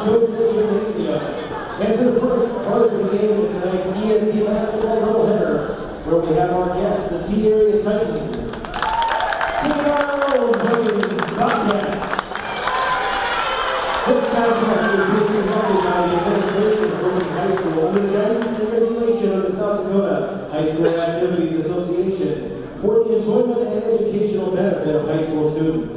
And to the first varsity game of tonight's ESD basketball doubleheader, where we have our guests, the T-Area Titans. Bobcats. This contest is being conducted by the administration of Brookings High School under the guidance and regulation of the South Dakota High School Activities Association for the enjoyment and educational benefit of high school students.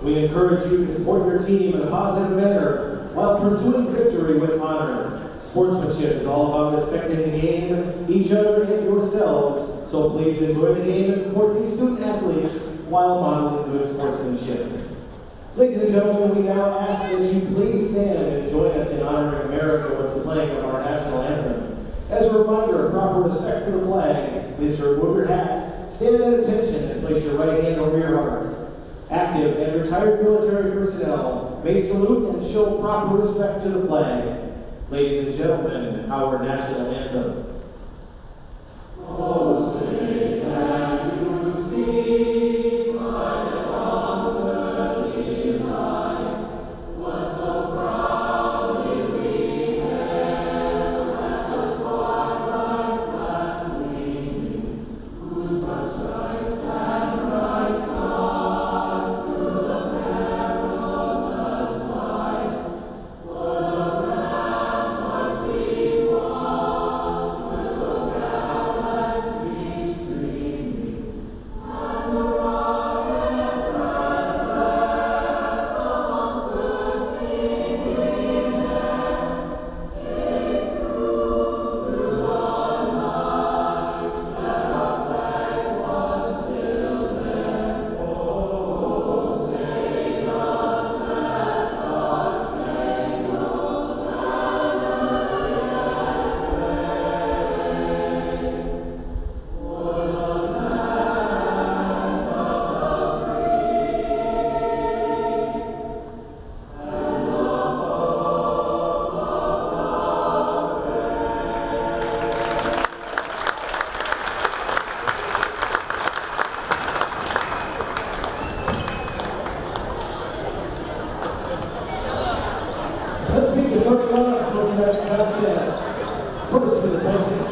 We encourage you to support your team in a positive manner while pursuing victory with honor. Sportsmanship is all about respecting the game, each other, and yourselves, so please enjoy the game and support these student athletes while modeling good sportsmanship. Ladies and gentlemen, we now ask that you please stand and join us in honoring America with the playing of our national anthem. As a reminder, proper respect for the flag is to remove your hats, stand at attention, and place your right hand over your heart. Active and retired military personnel may salute and show proper respect to the flag. Ladies and gentlemen, our national anthem. Oh, say can you see by the dawn's early light what so proudly we hailed at the twilight's last gleaming, whose broad stripes and bright stars through the perilous fight for the ramparts we watched were so gallantly streaming, and the rockets that left amongst bursting green air gave proof through the night that our flag was still there. Oh, say does that star-spangled banner yet wave for the land of the free and the hope of the Let's meet the starting lineups for tonight's contest. First for the Titans.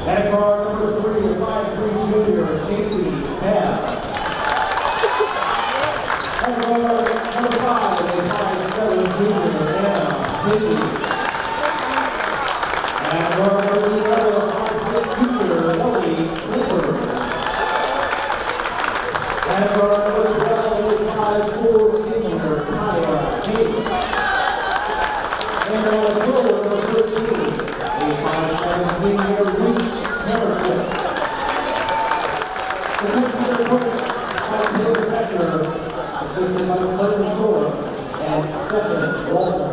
At guard number 3, the 5'3" junior, Casey Babb. At guard number 5, the 5'7" junior, Anna Hickey. At guard number 11, the 5'6" junior, Ellie Clipper. At guard number 12, the 5'4" senior, Kaya Tate. And on the floor, number 13, the 5'7" senior, Reese Hammerfist. The technical coach by Taylor Becker, assisted by Clinton Sora and Stephen Walter.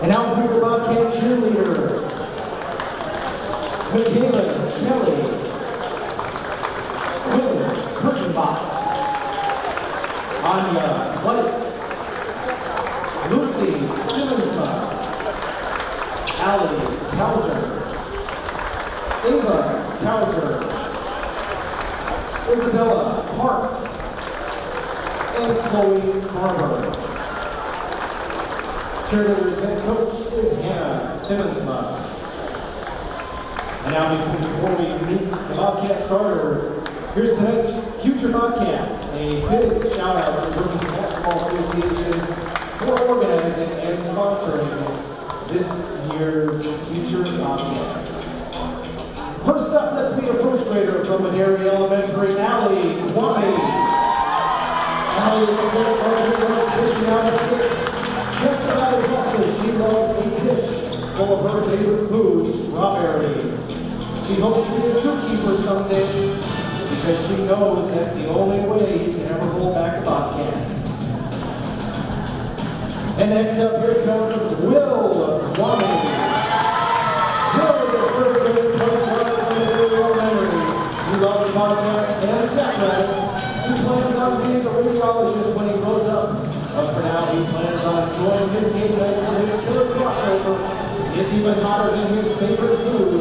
And out here, the Bobcat cheerleader, Michaela Kelly, Quinn Kurtenbach, Anya White, Lucy Simmonsma, Allie Kauser, Ava Kauser, Isabella Park, and Chloe Barber. Cheerleaders head coach is Hannah Simmonsma. And now before we meet the Bobcat starters, here's tonight's future Bobcats. A big shout out to the Brookings Basketball Association for organizing and sponsoring this year's future Bobcats. First up, let's meet a first grader from Madera Elementary, Allie Kwame. Allie is a good partner fishing out of six, just about as much as she loves a dish full of her favorite food, strawberries. She hopes to be a zookeeper someday because she knows that's the only way you can ever hold back a Bobcat. And next up, here comes Will Kwame. Will is a third grade point guard from Madera Elementary. He loves Bobcats and jackrabbits. He plans on being a radiologist when he grows up. But for now, he plans on enjoying his game night with his killer crossover. It's even hotter than his favorite food, a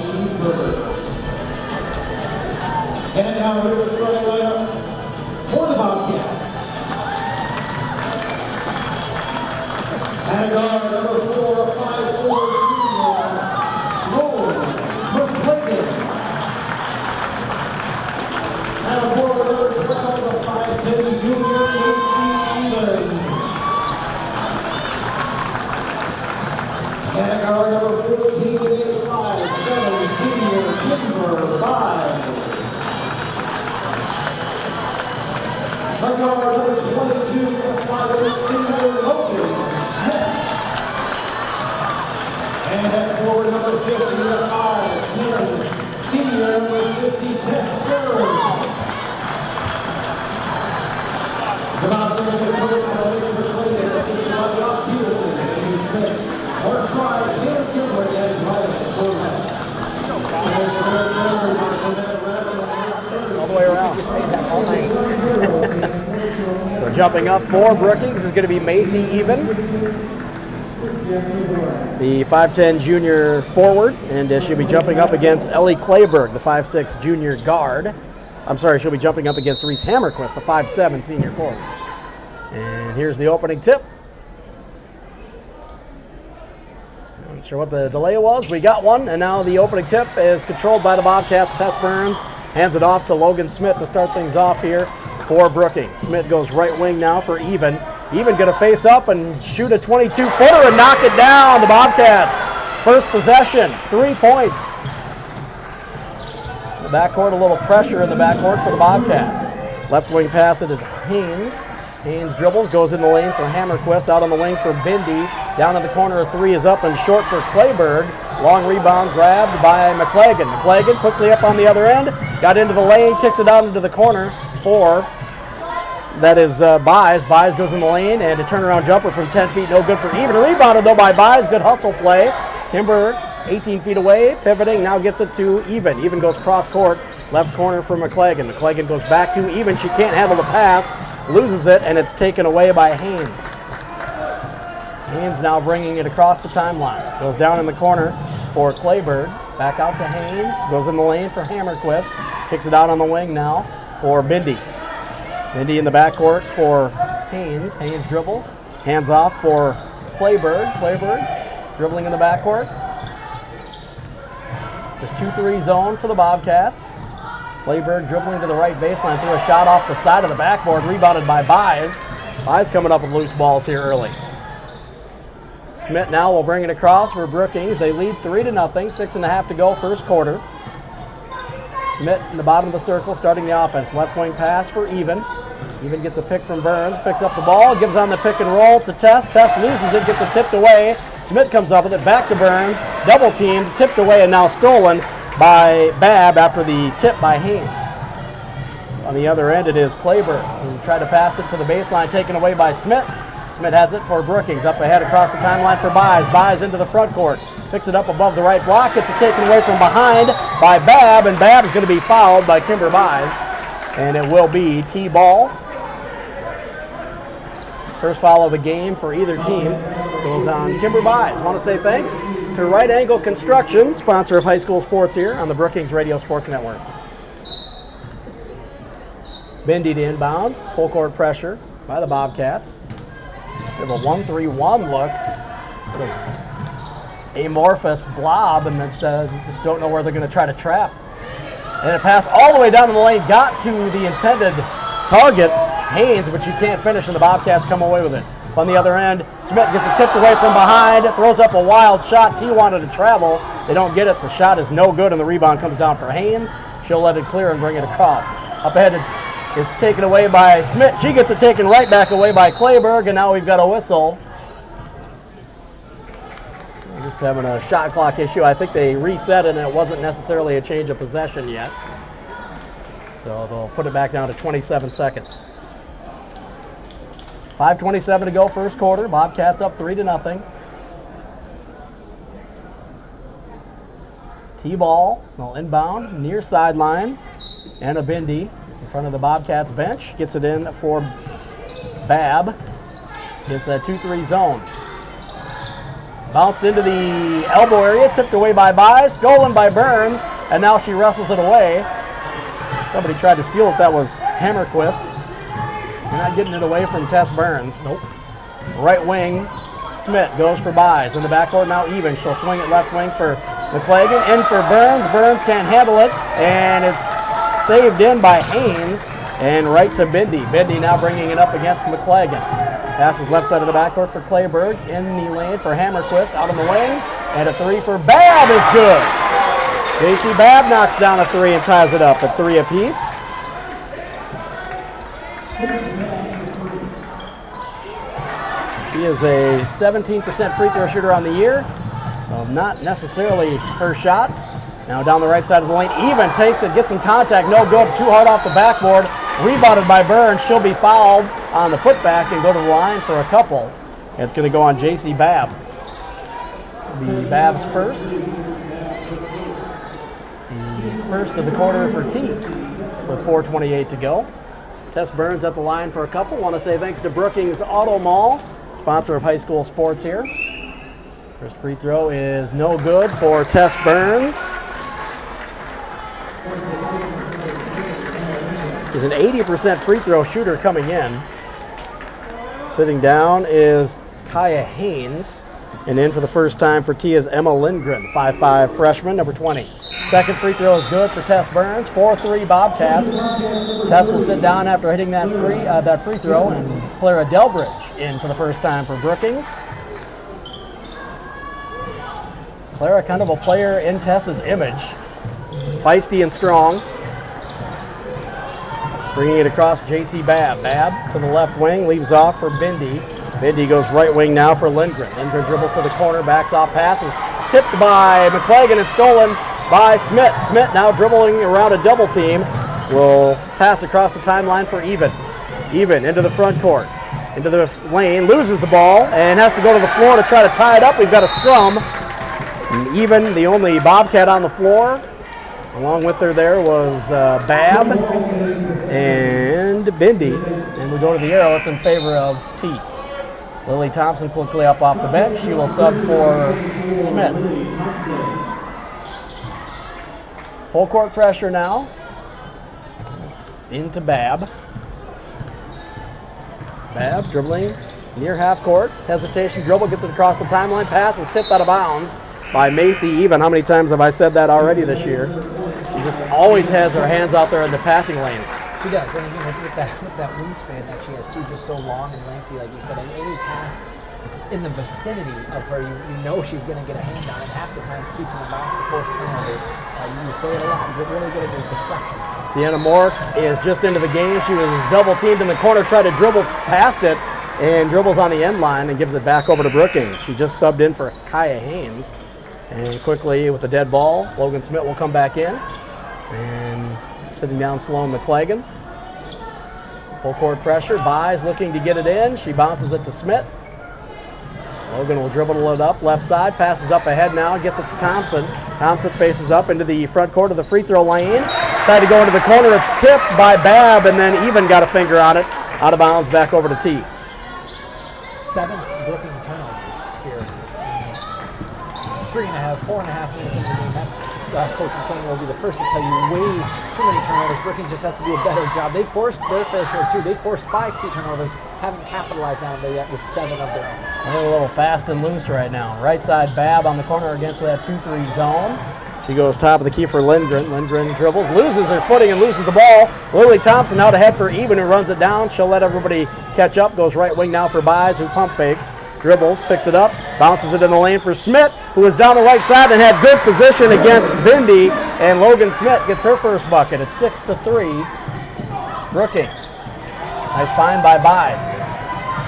cheeseburger. And now here's the starting lineup for the Bobcats. And guard number 4, 5'4", Pregame. And a forward number 12, 5'10", junior, Even. And a guard number 14, 5'7", senior, Kimber, 5. A guard number 22, 5'8", senior, Logan. And at forward number 50, 5'10", senior number 50, Tess Bird. The Bobcats are covered by Alicia McClinton, assisted by Josh Peterson, Andrew Schmidt, Mark Fry, Taylor Gilbert, and Brian Coleman. All the way around. Just say that all night. So jumping up for Brookings is going to be Macy Even, the 5'10" junior forward, and she'll be jumping up against Ellie Clayberg, the 5'6" junior guard. I'm sorry, she'll be jumping up against Reese Hammerquist, the 5'7" senior forward. And here's the opening tip. I'm not sure what the delay was. We got one, and now the opening tip is controlled by the Bobcats. Tess Burns hands it off to Logan Smith to start things off here for Brookings. Smith goes right wing now for Even. Even going to face up and shoot a 22-footer and knock it down. The Bobcats, first possession, 3 points. The backcourt, a little pressure in the backcourt for the Bobcats. Left wing pass it is Haynes. Haynes dribbles, goes in the lane for Hammerquist, out on the wing for Bindi. Down in the corner, a 3 is up and short for Clayberg. Long rebound grabbed by McClagan. McClagan quickly up on the other end, got into the lane, kicks it out into the corner for, that is Buys. Buys goes in the lane, and a turnaround jumper from 10 feet, no good for Even. Rebounded though by Buys, good hustle play. Kimber 18 feet away, pivoting, now gets it to Even. Even goes cross court, left corner for McClagan. McClagan goes back to Even, she can't handle the pass, loses it, and it's taken away by Haynes. Haynes now bringing it across the timeline. Goes down in the corner for Clayberg. Back out to Haynes. Goes in the lane for Hammerquist. Kicks it out on the wing now for Bindi. Bindi in the backcourt for Haynes. Haynes dribbles. Hands off for Clayberg. Clayberg dribbling in the backcourt. The 2-3 zone for the Bobcats. Clayberg dribbling to the right baseline. Threw a shot off the side of the backboard. Rebounded by Buys. Buys coming up with loose balls here early. Smith now will bring it across for Brookings. They lead 3-0, 6.5 to go, first quarter. Smith in the bottom of the circle, starting the offense. Left wing pass for Even. Even gets a pick from Burns, picks up the ball, gives on the pick and roll to Tess. Tess loses it, gets it tipped away. Smith comes up with it, back to Burns. Double teamed, tipped away, and now stolen by Babb after the tip by Haynes. On the other end, it is Clayberg, who tried to pass it to the baseline, taken away by Smith. Smith has it for Brookings, up ahead across the timeline for Buys. Buys into the front court, picks it up above the right block, gets it taken away from behind by Babb, and Babb is going to be fouled by Kimber Buys, and it will be T-ball. First foul of the game for either team goes on Kimber Buys. Want to say thanks to Right Angle Construction, sponsor of high school sports here on the Brookings Radio Sports Network. Bindi to inbound, full court pressure by the Bobcats. We have a 1-3-1 look, sort of amorphous blob, and just don't know where they're going to try to trap. And a pass all the way down in the lane, got to the intended target, Haynes, but she can't finish, and the Bobcats come away with it. On the other end, Smith gets it tipped away from behind, throws up a wild shot. T wanted to travel. They don't get it. The shot is no good, and the rebound comes down for Haynes. She'll let it clear and bring it across. Up ahead, it's taken away by Smith. She gets it taken right back away by Clayberg, and now we've got a whistle. We're just having a shot clock issue. I think they reset it, and it wasn't necessarily a change of possession yet. So they'll put it back down to 27 seconds. 5:27 to go, first quarter. Bobcats up 3-0. T-ball, they'll inbound, near sideline. Anna Bindi in front of the Bobcats bench. Gets it in for Babb. Gets a 2-3 zone. Bounced into the elbow area, tipped away by Buys, stolen by Burns, and now she wrestles it away. Somebody tried to steal it. That was Hammerquist. You're not getting it away from Tess Burns. Nope. Right wing, Smith goes for Buys. In the backcourt now even. She'll swing it left wing for McClagan. In for Burns. Burns can't handle it. And it's saved in by Haynes. And right to Bindi. Bindi now bringing it up against McClagan. Passes left side of the backcourt for Clayberg. In the lane for Hammerquist. Out on the wing. And a three for Babb is good. JC Babb knocks down a three and ties it up at 3 apiece. She is a 17% free throw shooter on the year, so not necessarily her shot. Now down the right side of the lane, even takes it, gets some contact, no good, too hard off the backboard. Rebounded by Burns. She'll be fouled on the putback and go to the line for a couple. It's going to go on JC Babb. Be Babb's first. The first of the quarter for T with 4:28 to go. Tess Burns at the line for a couple. Want to say thanks to Brookings Auto Mall, sponsor of high school sports here. First free throw is no good for Tess Burns. She's an 80% free throw shooter coming in. Sitting down is Kaya Haynes. And in for the first time for T is Emma Lindgren, 5'5" freshman, number 20. Second free throw is good for Tess Burns. 4-3 Bobcats. Tess will sit down after hitting that free throw, and Clara Delbridge in for the first time for Brookings. Clara, kind of a player in Tess's image. Feisty and strong. Bringing it across JC Babb. Babb to the left wing, leaves off for Bindi. Bindi goes right wing now for Lindgren. Lindgren dribbles to the corner, backs off passes. Tipped by McClagan and stolen by Smith. Smith now dribbling around a double team. Will pass across the timeline for Even. Even into the front court. Into the lane, loses the ball, and has to go to the floor to try to tie it up. We've got a scrum. And Even, the only Bobcat on the floor. Along with her there was Babb and Bindi. And we go to the arrow. It's in favor of T. Lily Thompson quickly up off the bench. She will sub for Smith. Full court pressure now. It's into Babb. Babb dribbling near half court. Hesitation dribble, gets it across the timeline. Pass is tipped out of bounds by Macy Even. How many times have I said that already this year? She just always has her hands out there in the passing lanes. She does, and with that wingspan that she has too, just so long and lengthy, like you said, and any pass in the vicinity of her, you know she's going to get a hand on it. Half the times keeps in the box to force turnovers. You say it a lot, but really good at those deflections. Sienna Moore is just into the game. She was double teamed in the corner, tried to dribble past it, and dribbles on the end line and gives it back over to Brookings. She just subbed in for Kaya Haynes. And quickly with a dead ball, Logan Smith will come back in. And sitting down Sloan McClagan. Full court pressure. Buys looking to get it in. She bounces it to Smith. Logan will dribble it up left side. Passes up ahead now. Gets it to Thompson. Thompson faces up into the front court of the free throw lane. Tried to go into the corner. It's tipped by Babb and then Even got a finger on it. Out of bounds back over to T. 7th Brookings turnovers here. 4.5 minutes into the game. That's Coach McClain will be the first to tell you way too many turnovers. Brookings just has to do a better job. They forced their fair share too. They forced 5 T turnovers. Haven't capitalized on it yet with 7 of their own. They're a little fast and loose right now. Right side Babb on the corner against that 2-3 zone. She goes top of the key for Lindgren. Lindgren dribbles, loses her footing and loses the ball. Lily Thompson out ahead for Even, who runs it down. She'll let everybody catch up. Goes right wing now for Buys, who pump fakes. Dribbles, picks it up, bounces it in the lane for Smith, who is down the right side and had good position against Bindi. And Logan Smith gets her first bucket at 6-3. Brookings. Nice find by Buys.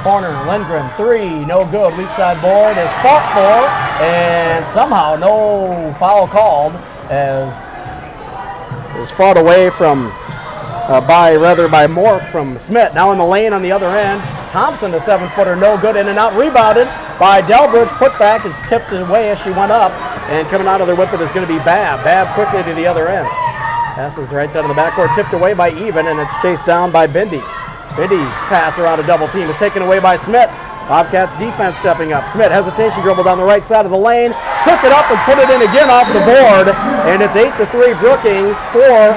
Corner, Lindgren, 3, no good. Weak side board is fought for, and somehow no foul called as it was fought away from by Mork from Smith. Now in the lane on the other end. Thompson, the 7-footer, no good. In and out, rebounded by Delbridge. Putback is tipped away as she went up, and coming out of there with it is going to be Babb. Babb quickly to the other end. Passes right side of the backcourt, tipped away by Even, and it's chased down by Bindi. Bindi's pass around a double team is taken away by Smith. Bobcats defense stepping up. Smith, hesitation dribble down the right side of the lane. took it up and put it in again off the board, and it's 8-3 Brookings. 4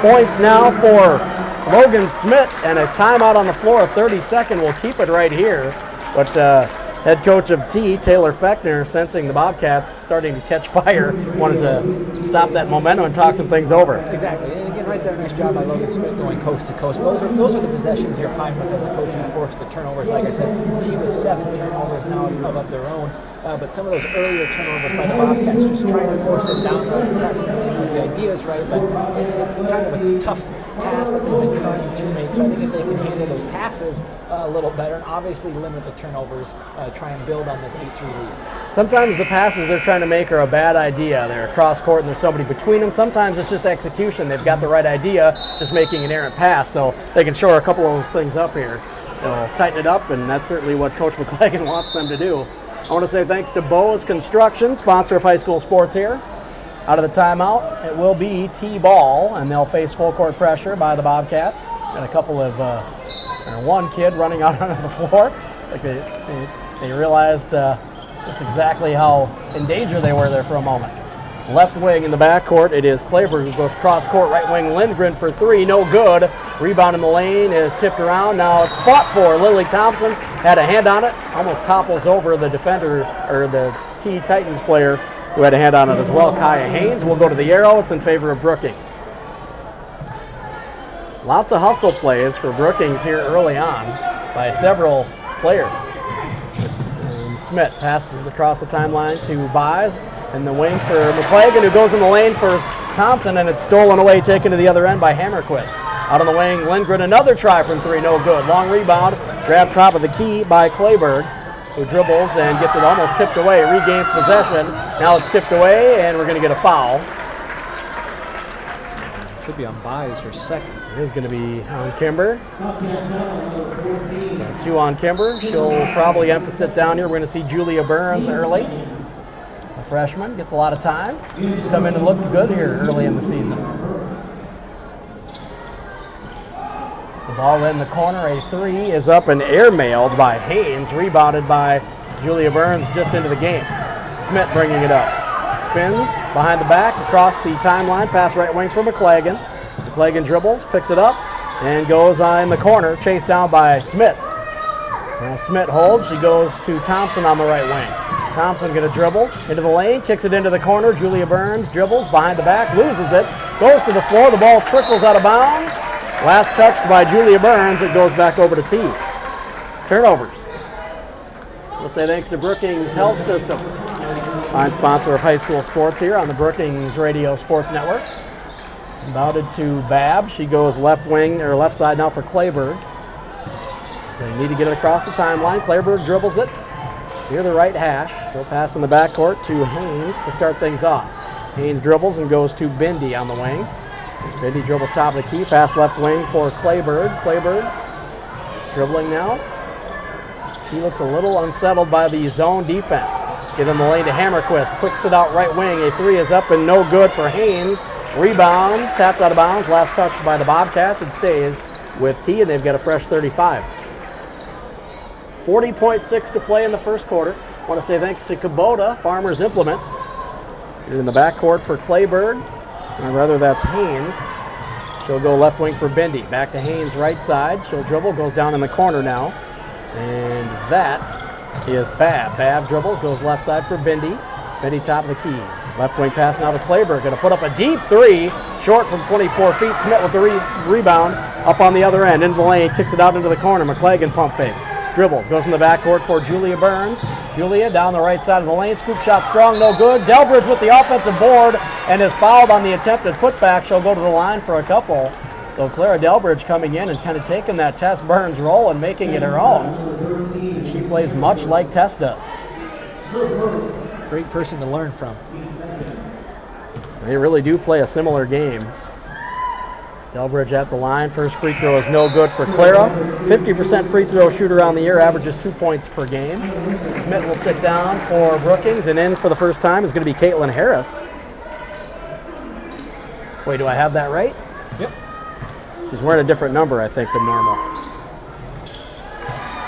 points now for Logan Smith, and a timeout on the floor, a 30-second. We'll keep it right here. But head coach of T, Taylor Fechner, sensing the Bobcats starting to catch fire, wanted to stop that momentum and talk some things over. Exactly. And again, right there, nice job by Logan Smith going coast to coast. Those are the possessions you're fine with as a coach. You force the turnovers. Like I said, team with 7 turnovers now of their own. But some of those earlier turnovers by the Bobcats, just trying to force it down on tests. And the idea is right, but it's kind of a tough pass that they've been trying to make. So I think if they can handle those passes a little better and obviously limit the turnovers, try and build on this 8-3 lead. Sometimes the passes they're trying to make are a bad idea. They're across court and there's somebody between them. Sometimes it's just execution. They've got the right idea, just making an errant pass. So they can shore a couple of those things up here. They'll tighten it up, and that's certainly what Coach McClagan wants them to do. I want to say thanks to Bo's Construction, sponsor of high school sports here. Out of the timeout, it will be T-ball, and they'll face full court pressure by the Bobcats. And a couple of, one kid running out onto the floor. Like they realized just exactly how in danger they were there for a moment. Left wing in the backcourt, it is Clayburgh who goes cross court. Right wing Lindgren for 3, no good. Rebound in the lane is tipped around. Now it's fought for. Lily Thompson had a hand on it, almost topples over the defender, or the T Titans player who had a hand on it as well. Kaya Haynes will go to the arrow. It's in favor of Brookings. Lots of hustle plays for Brookings here early on by several players. Smith passes across the timeline to Buys in the wing for McClagan, who goes in the lane for Thompson, and it's stolen away, taken to the other end by Hammerquist. Out on the wing, Lindgren, another try from 3, no good. Long rebound, grabbed top of the key by Clayburgh, who dribbles and gets it almost tipped away, regains possession. Now it's tipped away, and we're going to get a foul. Should be on Buys her second. It is going to be on Kimber. So 2 on Kimber. She'll probably have to sit down here. We're going to see Julia Burns early. A freshman, gets a lot of time. She's come in and looked good here early in the season. The ball in the corner, a 3 is up and airmailed by Haynes, rebounded by Julia Burns just into the game. Smith bringing it up. Spins behind the back, across the timeline, pass right wing for McClagan. McClagan dribbles, picks it up, and goes in the corner, chased down by Smith. Now Smith holds, she goes to Thompson on the right wing. Thompson going to dribble into the lane, kicks it into the corner. Julia Burns dribbles behind the back, loses it, goes to the floor, the ball trickles out of bounds. Last touched by Julia Burns, it goes back over to T. Turnovers. We'll say thanks to Brookings Health System, fine sponsor of high school sports here on the Brookings Radio Sports Network. Inbounded to Babb. She goes left wing, or left side now for Clayburgh. So they need to get it across the timeline. Clayburgh dribbles it near the right hash. She'll pass in the backcourt to Haynes to start things off. Haynes dribbles and goes to Bindi on the wing. Bindi dribbles top of the key, pass left wing for Clayburgh. Clayburgh dribbling now. He looks a little unsettled by the zone defense. Get in the lane to Hammerquist, quicks it out right wing. A 3 is up and no good for Haynes. Rebound, tapped out of bounds. Last touch by the Bobcats. It stays with T, and they've got a fresh 35. 40.6 to play in the first quarter. I want to say thanks to Kubota, Farmers Implement. Get it in the backcourt for Clayburgh. Or rather, that's Haynes. She'll go left wing for Bindi. Back to Haynes, right side. She'll dribble, goes down in the corner now. And that is Babb. Babb dribbles, goes left side for Bindi. Bindi top of the key. Left wing pass now to Clayburgh. Going to put up a deep 3. Short from 24 feet. Smith with the rebound up on the other end. Into the lane, kicks it out into the corner. McClagan pump fakes. Dribbles, goes in the backcourt for Julia Burns. Julia down the right side of the lane. Scoop shot strong, no good. Delbridge with the offensive board and is fouled on the attempted putback. She'll go to the line for a couple. So Clara Delbridge coming in and kind of taking that Tess Burns role and making it her own. She plays much like Tess does. Great person to learn from. They really do play a similar game. Delbridge at the line. First free throw is no good for Clara. 50% free throw shooter on the year, averages 2 points per game. Smith will sit down for Brookings, and in for the first time is going to be Caitlin Harris. Wait, do I have that right? Yep. She's wearing a different number, I think, than normal.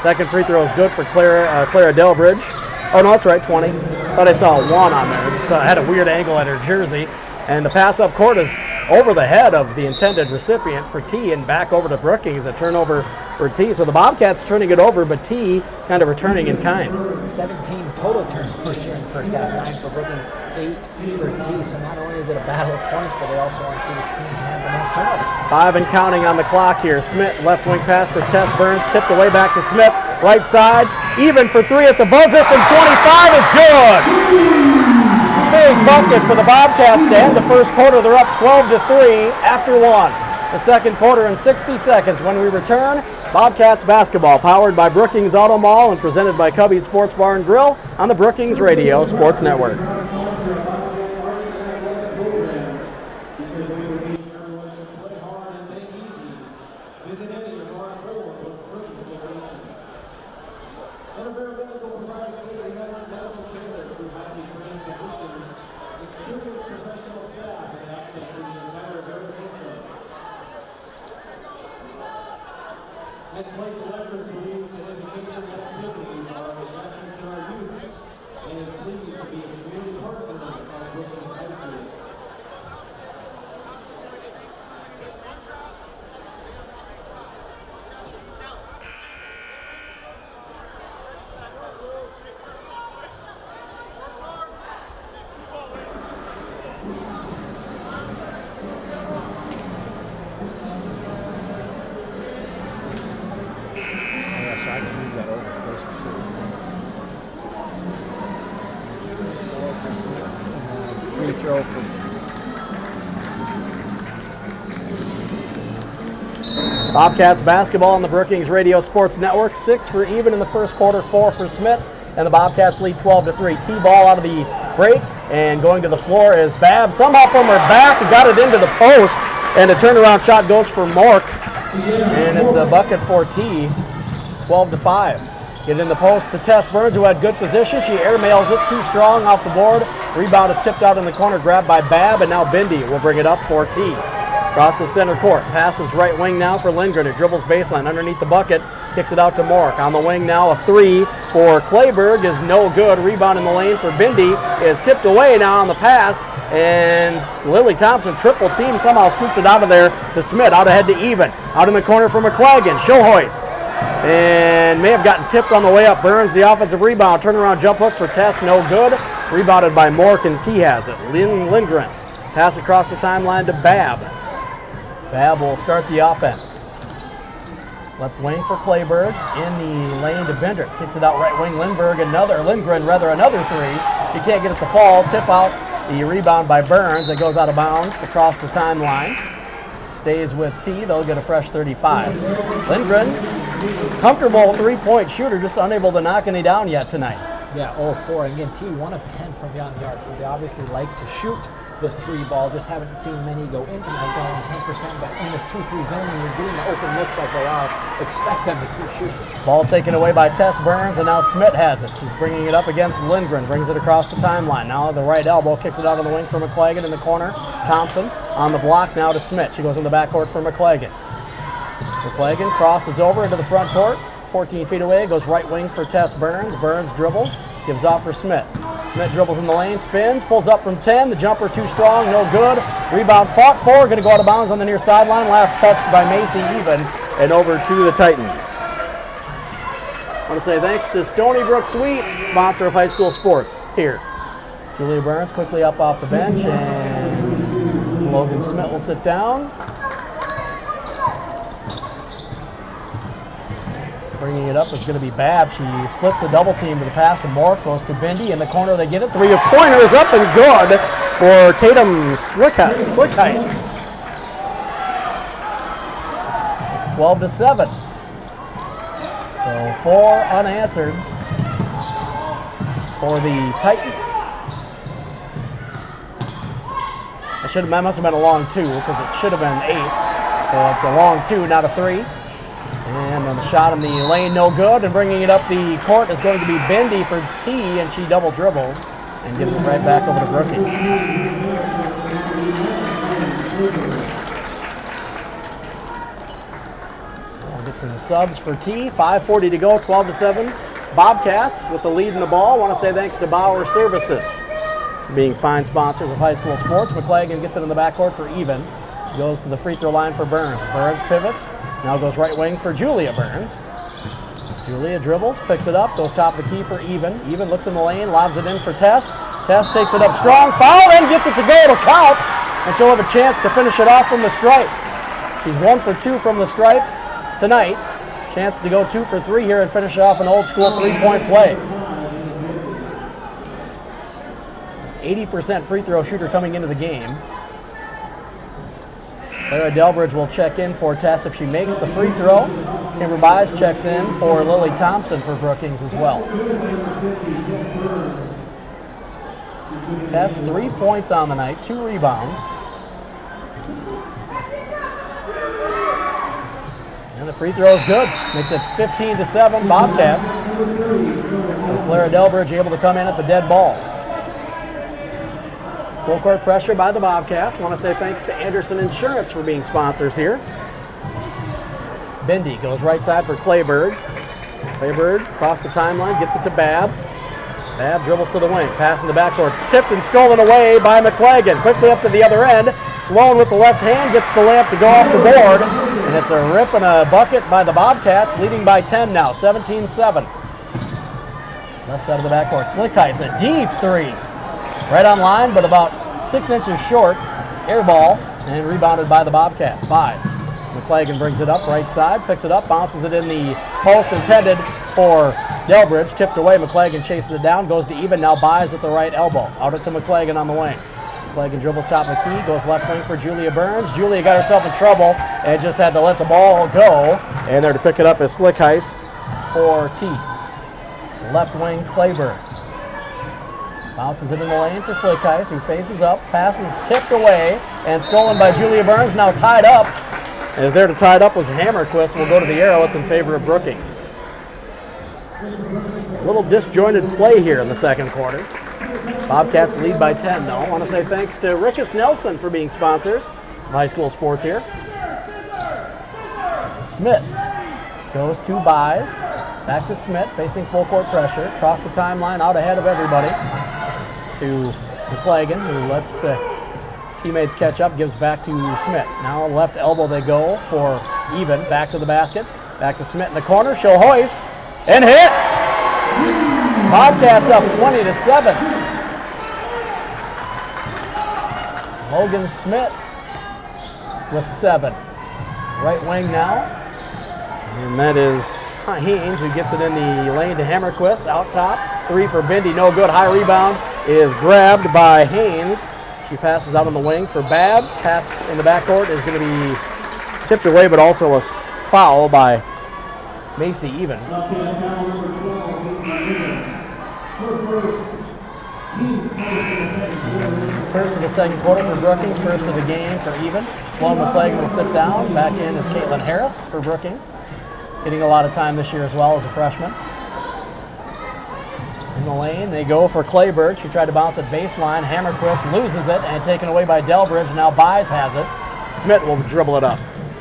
Second free throw is good for Clara Delbridge. Oh, no, that's right, 20. Thought I saw a 1 on there. Just had a weird angle at her jersey. And the pass up court is over the head of the intended recipient for T and back over to Brookings. A turnover for T. So the Bobcats turning it over, but T kind of returning in kind. 17 total turnovers here in the first half, 9 for Brookings, 8 for T. So not only is it a battle of points, but they also want to see which team can have the most turnovers. 5 and counting on the clock here. Smith, left wing pass for Tess Burns, tipped away back to Smith, right side, even for 3 at the buzzer from 25 is good. Big bucket for the Bobcats to end the first quarter. They're up 12-3 after 1. The second quarter in 60 seconds. When we return, Bobcats basketball powered by Brookings Auto Mall and presented by Cubby's Sports Bar and Grill on the Brookings Radio Sports Network. So I can move that over closer to it. Free throw for Bobcats basketball on the Brookings Radio Sports Network. 6 for even in the first quarter, 4 for Smith, and the Bobcats lead 12-3. T-ball out of the break, and going to the floor is Babb. Somehow from her back, got it into the post, and a turnaround shot goes for Mork, and it's a bucket for T. 12-5. Get it in the post to Tess Burns, who had good position. She airmails it too strong off the board. Rebound is tipped out in the corner, grabbed by Babb, and now Bindi will bring it up for T. Across the center court, passes right wing now for Lindgren, who dribbles baseline underneath the bucket, kicks it out to Mork. On the wing now, a 3 for Clayberg is no good. Rebound in the lane for Bindi is tipped away now on the pass, and Lily Thompson, triple team, somehow scooped it out of there to Smith, out ahead to even. Out in the corner for McClagan, Showhoist. And may have gotten tipped on the way up. Burns the offensive rebound. Turnaround jump hook for Tess, no good. Rebounded by Mork, and T has it. Lindgren. Pass across the timeline to Babb. Babb will start the offense. Left wing for Clayberg. In the lane to Bender. Kicks it out right wing. Lindgren, another 3. She can't get it to fall. Tip out the rebound by Burns. It goes out of bounds across the timeline. Stays with T. They'll get a fresh 35. Lindgren, comfortable 3-point shooter, just unable to knock any down yet tonight. Yeah, 0-4. And again, T 1 of 10 from beyond the arc, so they obviously like to shoot the 3 ball. Just haven't seen many go in tonight, only 10%. But in this 2-3 zone, when you're getting the open looks like they are, expect them to keep shooting. Ball taken away by Tess Burns, and now Smith has it. She's bringing it up against Lindgren, brings it across the timeline. Now the right elbow, kicks it out on the wing for McClagan in the corner. Thompson on the block now to Smith. She goes in the backcourt for McClagan. McClagan crosses over into the front court. 14 feet away, goes right wing for Tess Burns. Burns dribbles, gives off for Smith. Smith dribbles in the lane, spins, pulls up from 10. The jumper too strong, no good. Rebound fought for, going to go out of bounds on the near sideline. Last touched by Macy even, and over to the Titans. I want to say thanks to Stony Brook Sweets, sponsor of high school sports here. Julia Burns quickly up off the bench, and Logan Smith will sit down. Bringing it up is going to be Babb. She splits the double team to the pass, and Mork goes to Bindi. In the corner, they get it. 3-pointer is up and good for Tatum Slickice. It's 12-7. So 4 unanswered for the Titans. That must have been a long 2, because it should have been 8. So it's a long 2, not a 3. And then the shot in the lane, no good. And bringing it up the court is going to be Bindi for T, and she double dribbles and gives it right back over to Brookings. So we'll get some subs for T. 5:40 to go, 12-7. Bobcats with the lead in the ball. I want to say thanks to Bauer Services for being fine sponsors of high school sports. McClagan gets it in the backcourt for even. She goes to the free throw line for Burns. Burns pivots, now goes right wing for Julia Burns. Julia dribbles, picks it up, goes top of the key for Even. Even looks in the lane, lobs it in for Tess. Tess takes it up strong, foul, and gets it to go. It'll count, and she'll have a chance to finish it off from the stripe. She's 1 for 2 from the stripe tonight. Chance to go 2 for 3 here and finish it off an old school three-point play. 80% free throw shooter coming into the game. Clara Delbridge will check in for Tess if she makes the free throw. Kimber Byes checks in for Lily Thompson for Brookings as well. Tess 3 points on the night, 2 rebounds. And the free throw is good. Makes it 15-7 Bobcats. So Clara Delbridge able to come in at the dead ball. Full court pressure by the Bobcats. I want to say thanks to Anderson Insurance for being sponsors here. Bindi goes right side for Clayburg. Clayburg across the timeline, gets it to Babb. Babb dribbles to the wing, pass in the backcourt. It's tipped and stolen away by McClagan. Quickly up to the other end. Sloan with the left hand gets the layup to go off the board. And it's a rip and a bucket by the Bobcats, leading by 10 now, 17-7. Left side of the backcourt. Slickice, a deep three. Right on line, but about 6 inches short. Air ball, and rebounded by the Bobcats. Byes. McClagan brings it up right side, picks it up, bounces it in the post intended for Delbridge. Tipped away, McClagan chases it down, goes to Even, now Byes at the right elbow. Out it to McClagan on the wing. McClagan dribbles top of the key, goes left wing for Julia Burns. Julia got herself in trouble and just had to let the ball go. And there to pick it up is Slickice for T. Left wing, Clayburg. Bounces it in the lane for Slickice, who faces up, passes tipped away, and stolen by Julia Burns, now tied up. As there to tie it up was Hammerquist. Will go to the arrow. It's in favor of Brookings. A little disjointed play here in the second quarter. Bobcats lead by 10, though. I want to say thanks to Rickus Nelson for being sponsors of high school sports here. Smith goes to Byes. Back to Smith, facing full court pressure. Across the timeline, out ahead of everybody. To McClagan, who lets teammates catch up, gives back to Smith. Now left elbow they go for Even. Back to the basket. Back to Smith in the corner. She'll hoist and hit. Bobcats up 20-7. Logan Smith with 7. Right wing now. And that is Haynes, who gets it in the lane to Hammerquist. Out top. 3 for Bindi. No good. High rebound is grabbed by Haynes. She passes out on the wing for Babb. Pass in the backcourt is going to be tipped away, but also a foul by Macy Even. First of the second quarter for Brookings, first of the game for Even. Sloan McClagan will sit down. Back in is Caitlin Harris for Brookings. Getting a lot of time this year as well as a freshman. In the lane, they go for Clayburg. She tried to bounce it baseline. Hammerquist loses it and taken away by Delbridge. Now Byes has it. Smith will dribble it up.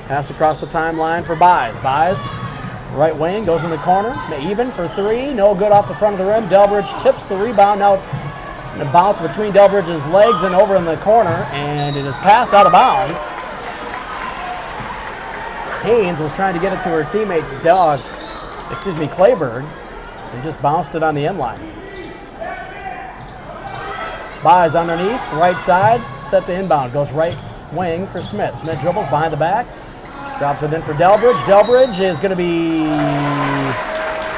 Pass across the timeline for Byes. Byes, right wing, goes in the corner. Even for 3. No good off the front of the rim. Delbridge tips the rebound. Now it's a bounce between Delbridge's legs and over in the corner, and it is passed out of bounds. Haynes was trying to get it to her teammate, Clayburg, and just bounced it on the end line. Byes underneath, right side, set to inbound. Goes right wing for Smith. Smith dribbles behind the back, drops it in for Delbridge. Delbridge is going to be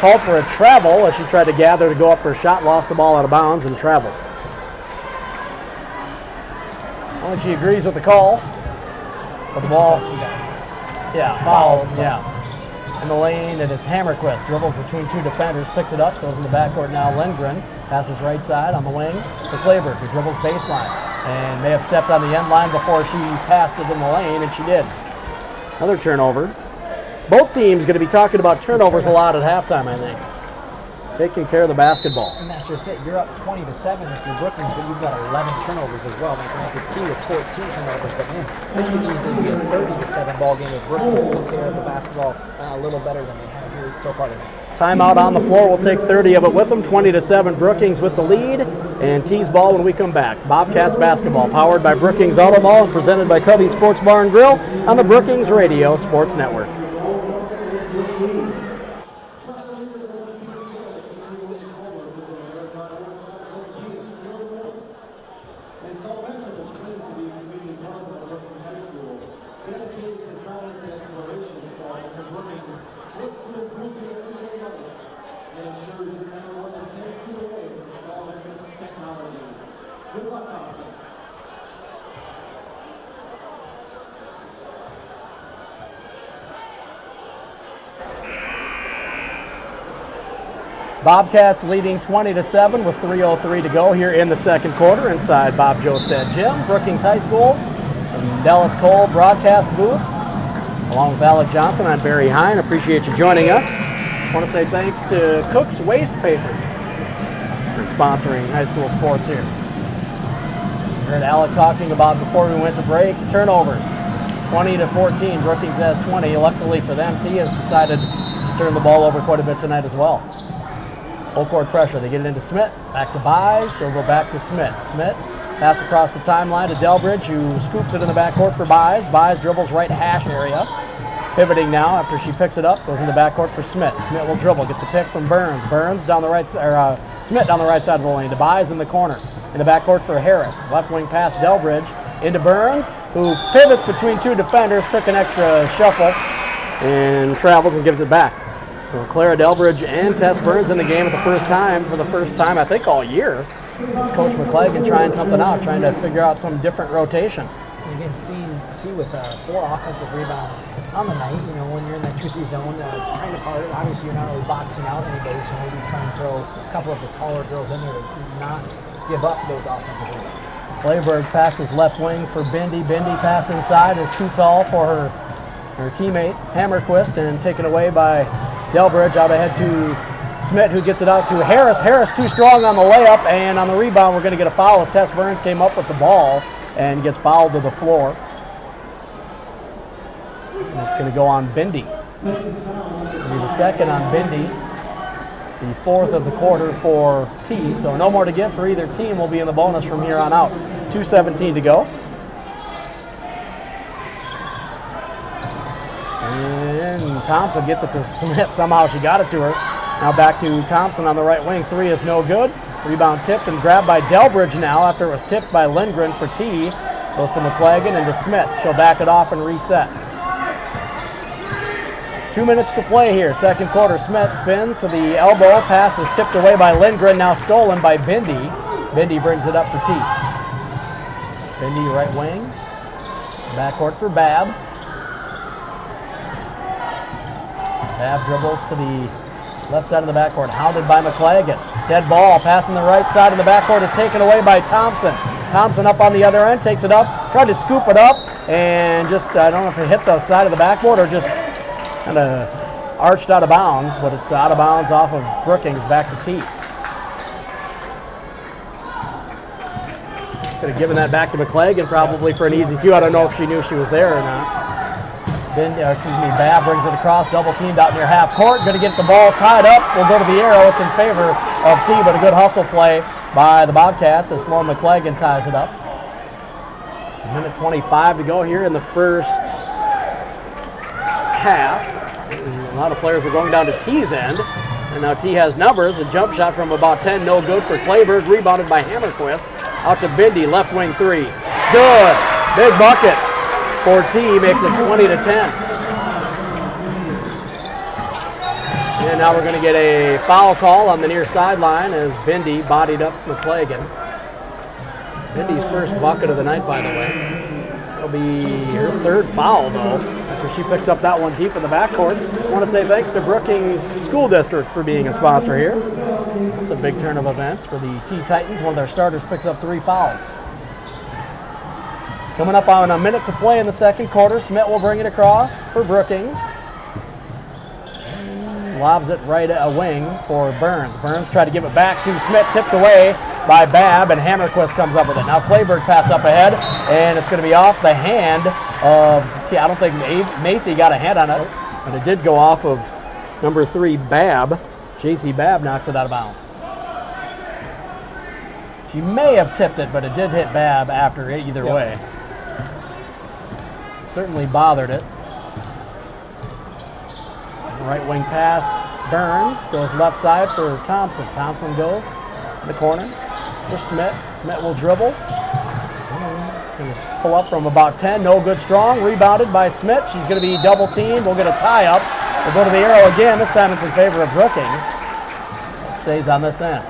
called for a travel as she tried to gather to go up for a shot, lost the ball out of bounds and traveled. I don't think she agrees with the call, but the ball, foul, In the lane, it is Hammerquist. Dribbles between 2 defenders, picks it up, goes in the backcourt now. Lindgren passes right side on the wing for Clayburg, who dribbles baseline. And may have stepped on the end line before she passed it in the lane, and she did. Another turnover. Both teams going to be talking about turnovers a lot at halftime, I think. Taking care of the basketball. And that's just it. You're up 20-7 if you're Brookings, but you've got 11 turnovers as well. Making that a team with 14 turnovers. But man, this could easily be a 30-7 ball game if Brookings took care of the basketball a little better than they have here so far tonight. Timeout on the floor. We'll take 30 of it with them. 20-7 Brookings with the lead. And T's ball when we come back. Bobcats basketball powered by Brookings Auto Mall and presented by Cubby Sports Bar and Grill on the Brookings Radio Sports Network. Bobcats leading 20-7 with 3:03 to go here in the second quarter inside Bob Jostad Gym. Brookings High School from Dallas Cole broadcast booth. Along with Alec Johnson, I'm Barry Hine. Appreciate you joining us. I want to say thanks to Cook's Waste Paper for sponsoring high school sports here. We heard Alec talking about before we went to break, turnovers. 20-14, Brookings has 20. Luckily for them, T has decided to turn the ball over quite a bit tonight as well. Full court pressure. They get it into Smith. Back to Buys. She'll go back to Smith. Smith pass across the timeline to Delbridge, who scoops it in the backcourt for Buys. Buys dribbles right hash area. Pivoting now after she picks it up. Goes in the backcourt for Smith. Smith will dribble. Gets a pick from Burns. Burns down the right side, Smith down the right side of the lane to Buys in the corner. In the backcourt for Harris. Left wing pass Delbridge into Burns, who pivots between two defenders. Took an extra shuffle and travels and gives it back. So Clara Delbridge and Tess Burns in the game for the first time I think all year. It's Coach McCleggan trying something out, trying to figure out some different rotation. And again, seeing T with 4 offensive rebounds on the night, when you're in that 2-3 zone, kind of hard. Obviously, you're not really boxing out anybody, so maybe try and throw a couple of the taller girls in there to not give up those offensive rebounds. Clayberg passes left wing for Bindi. Bindi pass inside is too tall for her teammate Hammerquist, and taken away by Delbridge. Out ahead to Smith, who gets it out to Harris. Harris too strong on the layup, and on the rebound we're going to get a foul as Tess Burns came up with the ball and gets fouled to the floor. And it's going to go on Bindi. It'll be the second on Bindi. The fourth of the quarter for T, so no more to get for either team. Will be in the bonus from here on out. 2:17 to go. And Thompson gets it to Smith. Somehow she got it to her. Now back to Thompson on the right wing. 3 is no good. Rebound tipped and grabbed by Delbridge now after it was tipped by Lindgren for T. Goes to McCleggan and to Smith. She'll back it off and reset. 2 minutes to play here. Second quarter. Smith spins to the elbow. Pass is tipped away by Lindgren. Now stolen by Bindi. Bindi brings it up for T. Bindi right wing. Backcourt for Babb. Babb dribbles to the left side of the backcourt, hounded by McCleggan. Dead ball, passing the right side of the backcourt is taken away by Thompson. Thompson up on the other end, takes it up, tried to scoop it up, and just, I don't know if it hit the side of the backboard or just kind of arched out of bounds, but it's out of bounds off of Brookings, back to T. Could have given that back to McCleggan probably for an easy 2. I don't know if she knew she was there or not. Babb brings it across, double teamed out near half court. Going to get the ball tied up. We'll go to the arrow. It's in favor of T, but a good hustle play by the Bobcats as Sloan McCleggan ties it up. 1:25 to go here in the first half. A lot of players were going down to T's end, and now T has numbers. A jump shot from about 10, no good for Clayberg, rebounded by Hammerquist. Out to Bindi, left wing 3. Good, big bucket. For T, makes it 20-10. And now we're going to get a foul call on the near sideline as Bindi bodied up McCleggan. Bindi's first bucket of the night, by the way. It'll be her third foul, though, after she picks up that one deep in the backcourt. I want to say thanks to Brookings School District for being a sponsor here. That's a big turn of events for the T-Titans. One of their starters picks up 3 fouls. Coming up on a minute to play in the second quarter. Smith will bring it across for Brookings. Lobs it right a wing for Burns. Burns tried to give it back to Smith, tipped away by Babb, and Hammerquist comes up with it. Now Clayberg pass up ahead, and it's going to be off the hand of T. I don't think Macy got a hand on it, but it did go off of Number 3, Babb. J.C. Babb knocks it out of bounds. She may have tipped it, but it did hit Babb after it either way. Certainly bothered it. Right wing pass, Burns goes left side for Thompson. Thompson goes in the corner for Smith. Smith will dribble. Pull up from about 10, no good strong. Rebounded by Smith. She's going to be double teamed. We'll get a tie up. We'll go to the arrow again. This time it's in favor of Brookings. It stays on this end.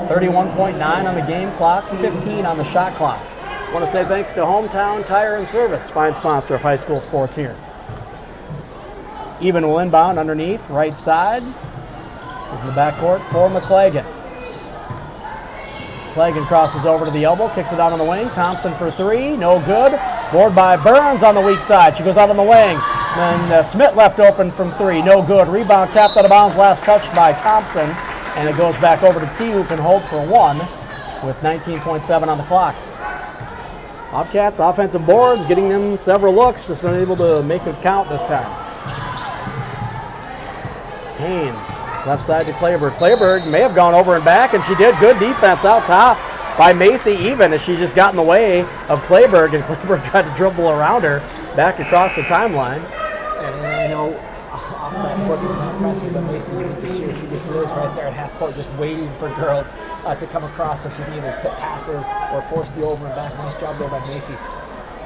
31.9 on the game clock, 15 on the shot clock. I want to say thanks to Hometown Tire and Service, fine sponsor of high school sports here. Even will inbound underneath, right side. Is in the backcourt for McClagan. McClagan crosses over to the elbow, kicks it out on the wing. Thompson for 3, no good. Board by Burns on the weak side. She goes out on the wing. Then Smith left open from 3, no good. Rebound tapped out of bounds, last touched by Thompson. And it goes back over to T, who can hold for 1 with 19.7 on the clock. Bobcats offensive boards, getting them several looks, just unable to make it count this time. Haynes, left side to Clayberg. Clayberg may have gone over and back, and she did. Good defense out top by Macy, even as she just got in the way of Clayberg, and Clayberg tried to dribble around her back across the timeline. And off that board, it was impressive, but Macy, this year, she just lives right there at half court, just waiting for girls to come across so she can either tip passes or force the over and back. Nice job there by Macy.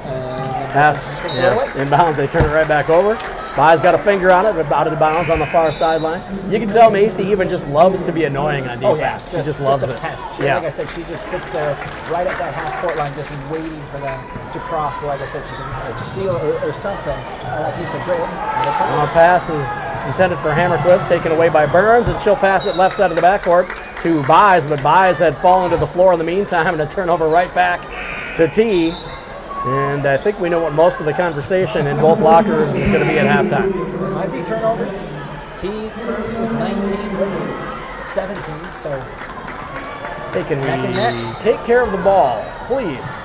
Pass, inbounds, they turn it right back over. Bai's got a finger on it, but out of bounds on the far sideline. You can tell Macy even just loves to be annoying on defense. She just loves it. Like I said, she just sits there right at that half-court line just waiting for them to cross. So like I said, she can steal or something. Like you said, go. Pass is intended for Hammerquist, taken away by Burns, and she'll pass it left side of the backcourt to Bai's, but Bai's had fallen to the floor in the meantime, and a turnover right back to T. And I think we know what most of the conversation in both locker rooms is going to be at halftime. It might be turnovers. T currently with 19, Brookings 17. So can we take care of the ball, please?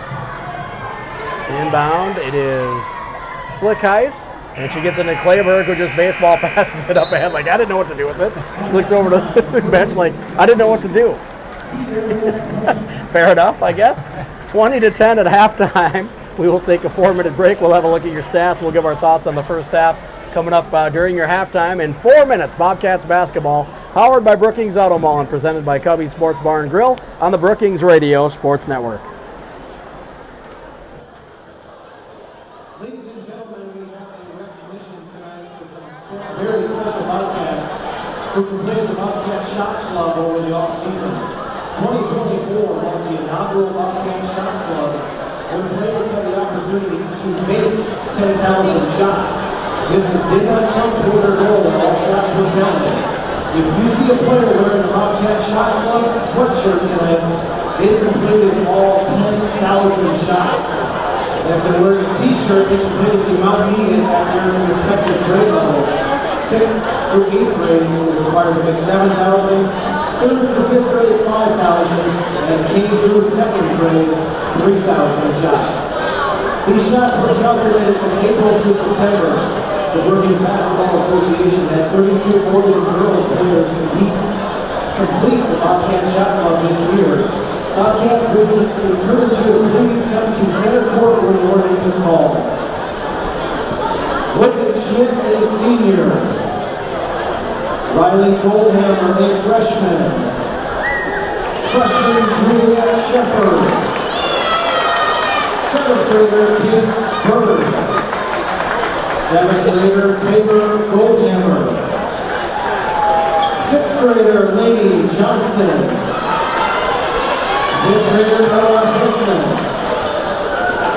To inbound, it is Slick Heiss, and she gets into Clayberg, who just baseball passes it up ahead like, I didn't know what to do with it. She looks over to the bench like, I didn't know what to do. Fair enough, I guess. 20-10 at halftime. We will take a 4-minute break. We'll have a look at your stats. We'll give our thoughts on the first half coming up during your halftime. In 4 minutes, Bobcats basketball, powered by Brookings Auto Mall and presented by Cubby Sports Bar and Grill on the Brookings Radio Sports Network. Ladies and gentlemen, we have a recognition tonight for some very special Bobcats who completed the Bobcat Shot Club over the offseason. 2024 marked the inaugural Bobcat Shot Club, where players have the opportunity to make 10,000 shots. This did not come toward their goal, and all shots were counted. If you see a player wearing a Bobcat Shot Club sweatshirt tonight, they completed all 10,000 shots. And if they're wearing a t-shirt, they completed the amount needed at their respective grade level. 6th through 8th grade were required to make 7,000, 3rd through 5th grade 5,000, and K through 2nd grade 3,000 shots. These shots were calculated from April through September. The Brookings Basketball Association had 32 boys and girls players complete the Bobcat Shot Club this year. Bobcats would encourage you to please come to center court when your name is called. Whitney Schmidt, a senior. Riley Goldhammer, a freshman. Freshman Juliet Shepard. 7th grader Kate Bird. 7th grader Taylor Goldhammer. 6th grader Lady Johnston. 5th grader Ella Henson.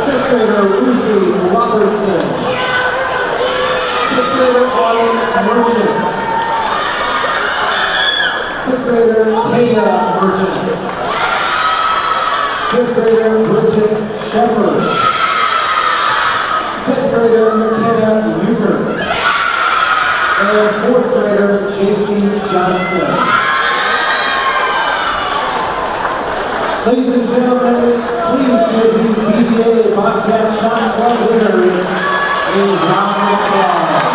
5th grader Ruthie Robertson. 5th grader Autumn Merchant. 5th grader Taya Merchant. 5th grader Bridget Shepard. 5th grader McKenna Euchre. And 4th grader JC Johnston. Ladies and gentlemen, please give these BBA Bobcat Shot Club winners a round of applause.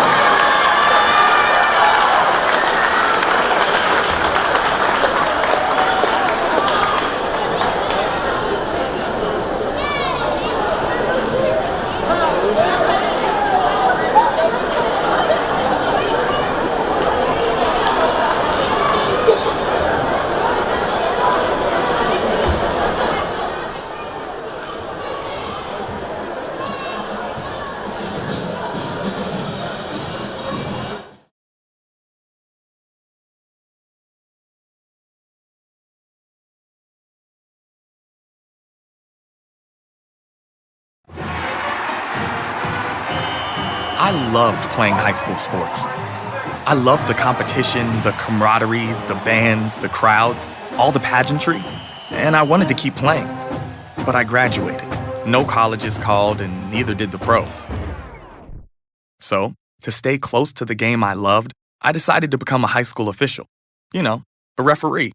I loved playing high school sports. I loved the competition, the camaraderie, the bands, the crowds, all the pageantry, and I wanted to keep playing. But I graduated. No colleges called, and neither did the pros. So, to stay close to the game I loved, I decided to become a high school official. You know, a referee.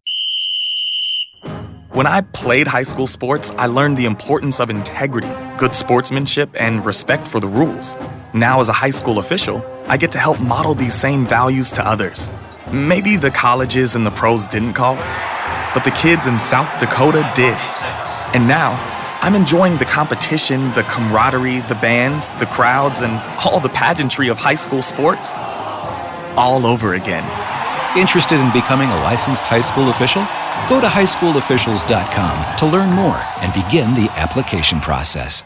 When I played high school sports, I learned the importance of integrity, good sportsmanship, and respect for the rules. Now, as a high school official, I get to help model these same values to others. Maybe the colleges and the pros didn't call, but the kids in South Dakota did. And now, I'm enjoying the competition, the camaraderie, the bands, the crowds, and all the pageantry of high school sports all over again. Interested in becoming a licensed high school official? Go to highschoolofficials.com to learn more and begin the application process.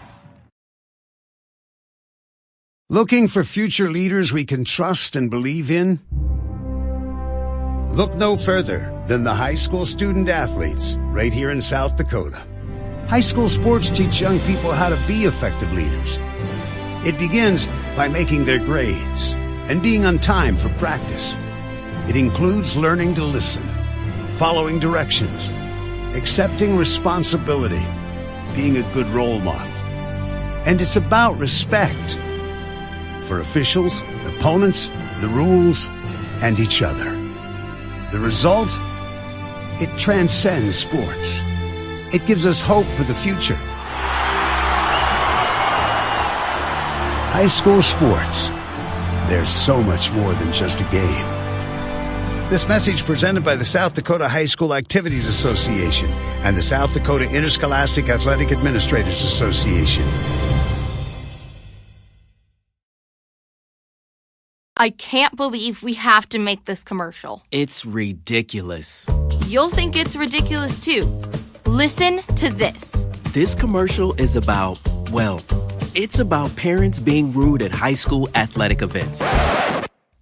Looking for future leaders we can trust and believe in? Look no further than the high school student athletes right here in South Dakota. High school sports teach young people how to be effective leaders. It begins by making their grades and being on time for practice. It includes learning to listen, following directions, accepting responsibility, being a good role model. And it's about respect for officials, opponents, the rules, and each other. The result? It transcends sports. It gives us hope for the future. High school sports. There's so much more than just a game. This message presented by the South Dakota High School Activities Association and the South Dakota Interscholastic Athletic Administrators Association. I can't believe we have to make this commercial. It's ridiculous. You'll think it's ridiculous too. Listen to this. This commercial is about, well, it's about parents being rude at high school athletic events.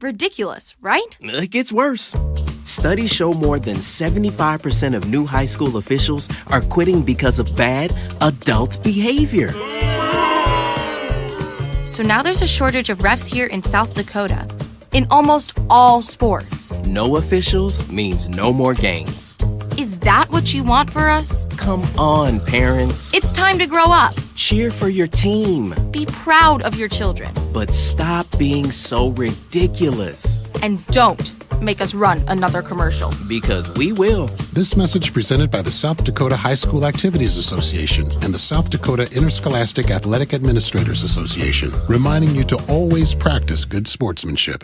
Ridiculous, right? It gets worse. Studies show more than 75% of new high school officials are quitting because of bad adult behavior. So now there's a shortage of refs here in South Dakota, in almost all sports. No officials means no more games. Is that what you want for us? Come on, parents. It's time to grow up. Cheer for your team. Be proud of your children. But stop being so ridiculous. And don't make us run another commercial. Because we will. This message presented by the South Dakota High School Activities Association and the South Dakota Interscholastic Athletic Administrators Association, reminding you to always practice good sportsmanship.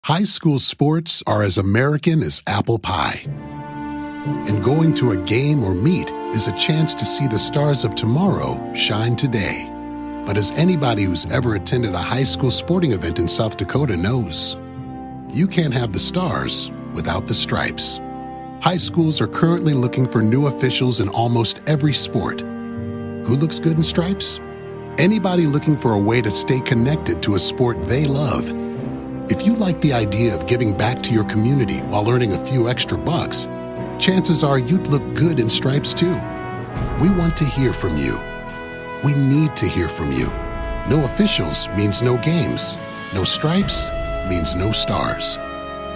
High school sports are as American as apple pie. And going to a game or meet is a chance to see the stars of tomorrow shine today. But as anybody who's ever attended a high school sporting event in South Dakota knows, you can't have the stars without the stripes. High schools are currently looking for new officials in almost every sport. Who looks good in stripes? Anybody looking for a way to stay connected to a sport they love. If you like the idea of giving back to your community while earning a few extra bucks, chances are you'd look good in stripes too. We want to hear from you. We need to hear from you. No officials means no games. No stripes means no stars.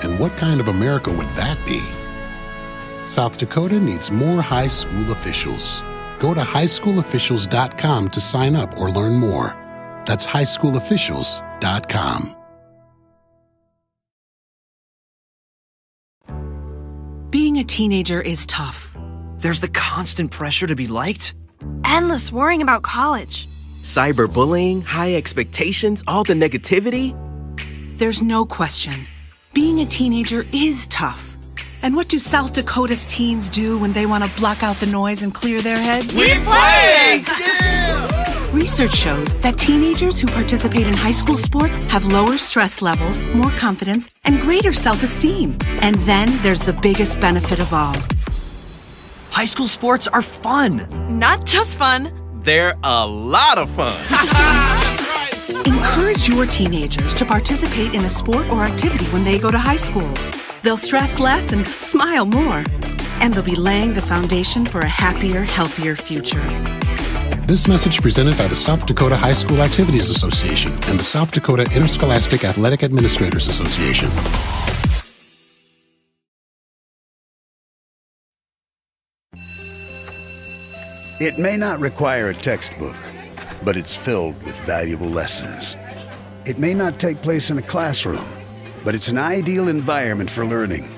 And what kind of America would that be? South Dakota needs more high school officials. Go to highschoolofficials.com to sign up or learn more. That's highschoolofficials.com. Being a teenager is tough. There's the constant pressure to be liked. Endless worrying about college. Cyberbullying, high expectations, all the negativity. There's no question. Being a teenager is tough. And what do South Dakota's teens do when they want to block out the noise and clear their heads? We play! Yeah! Research shows that teenagers who participate in high school sports have lower stress levels, more confidence, and greater self-esteem. And then there's the biggest benefit of all. High school sports are fun. Not just fun. They're a lot of fun. Encourage your teenagers to participate in a sport or activity when they go to high school. They'll stress less and smile more. And they'll be laying the foundation for a happier, healthier future. This message presented by the South Dakota High School Activities Association and the South Dakota Interscholastic Athletic Administrators Association. It may not require a textbook, but it's filled with valuable lessons. It may not take place in a classroom, but it's an ideal environment for learning.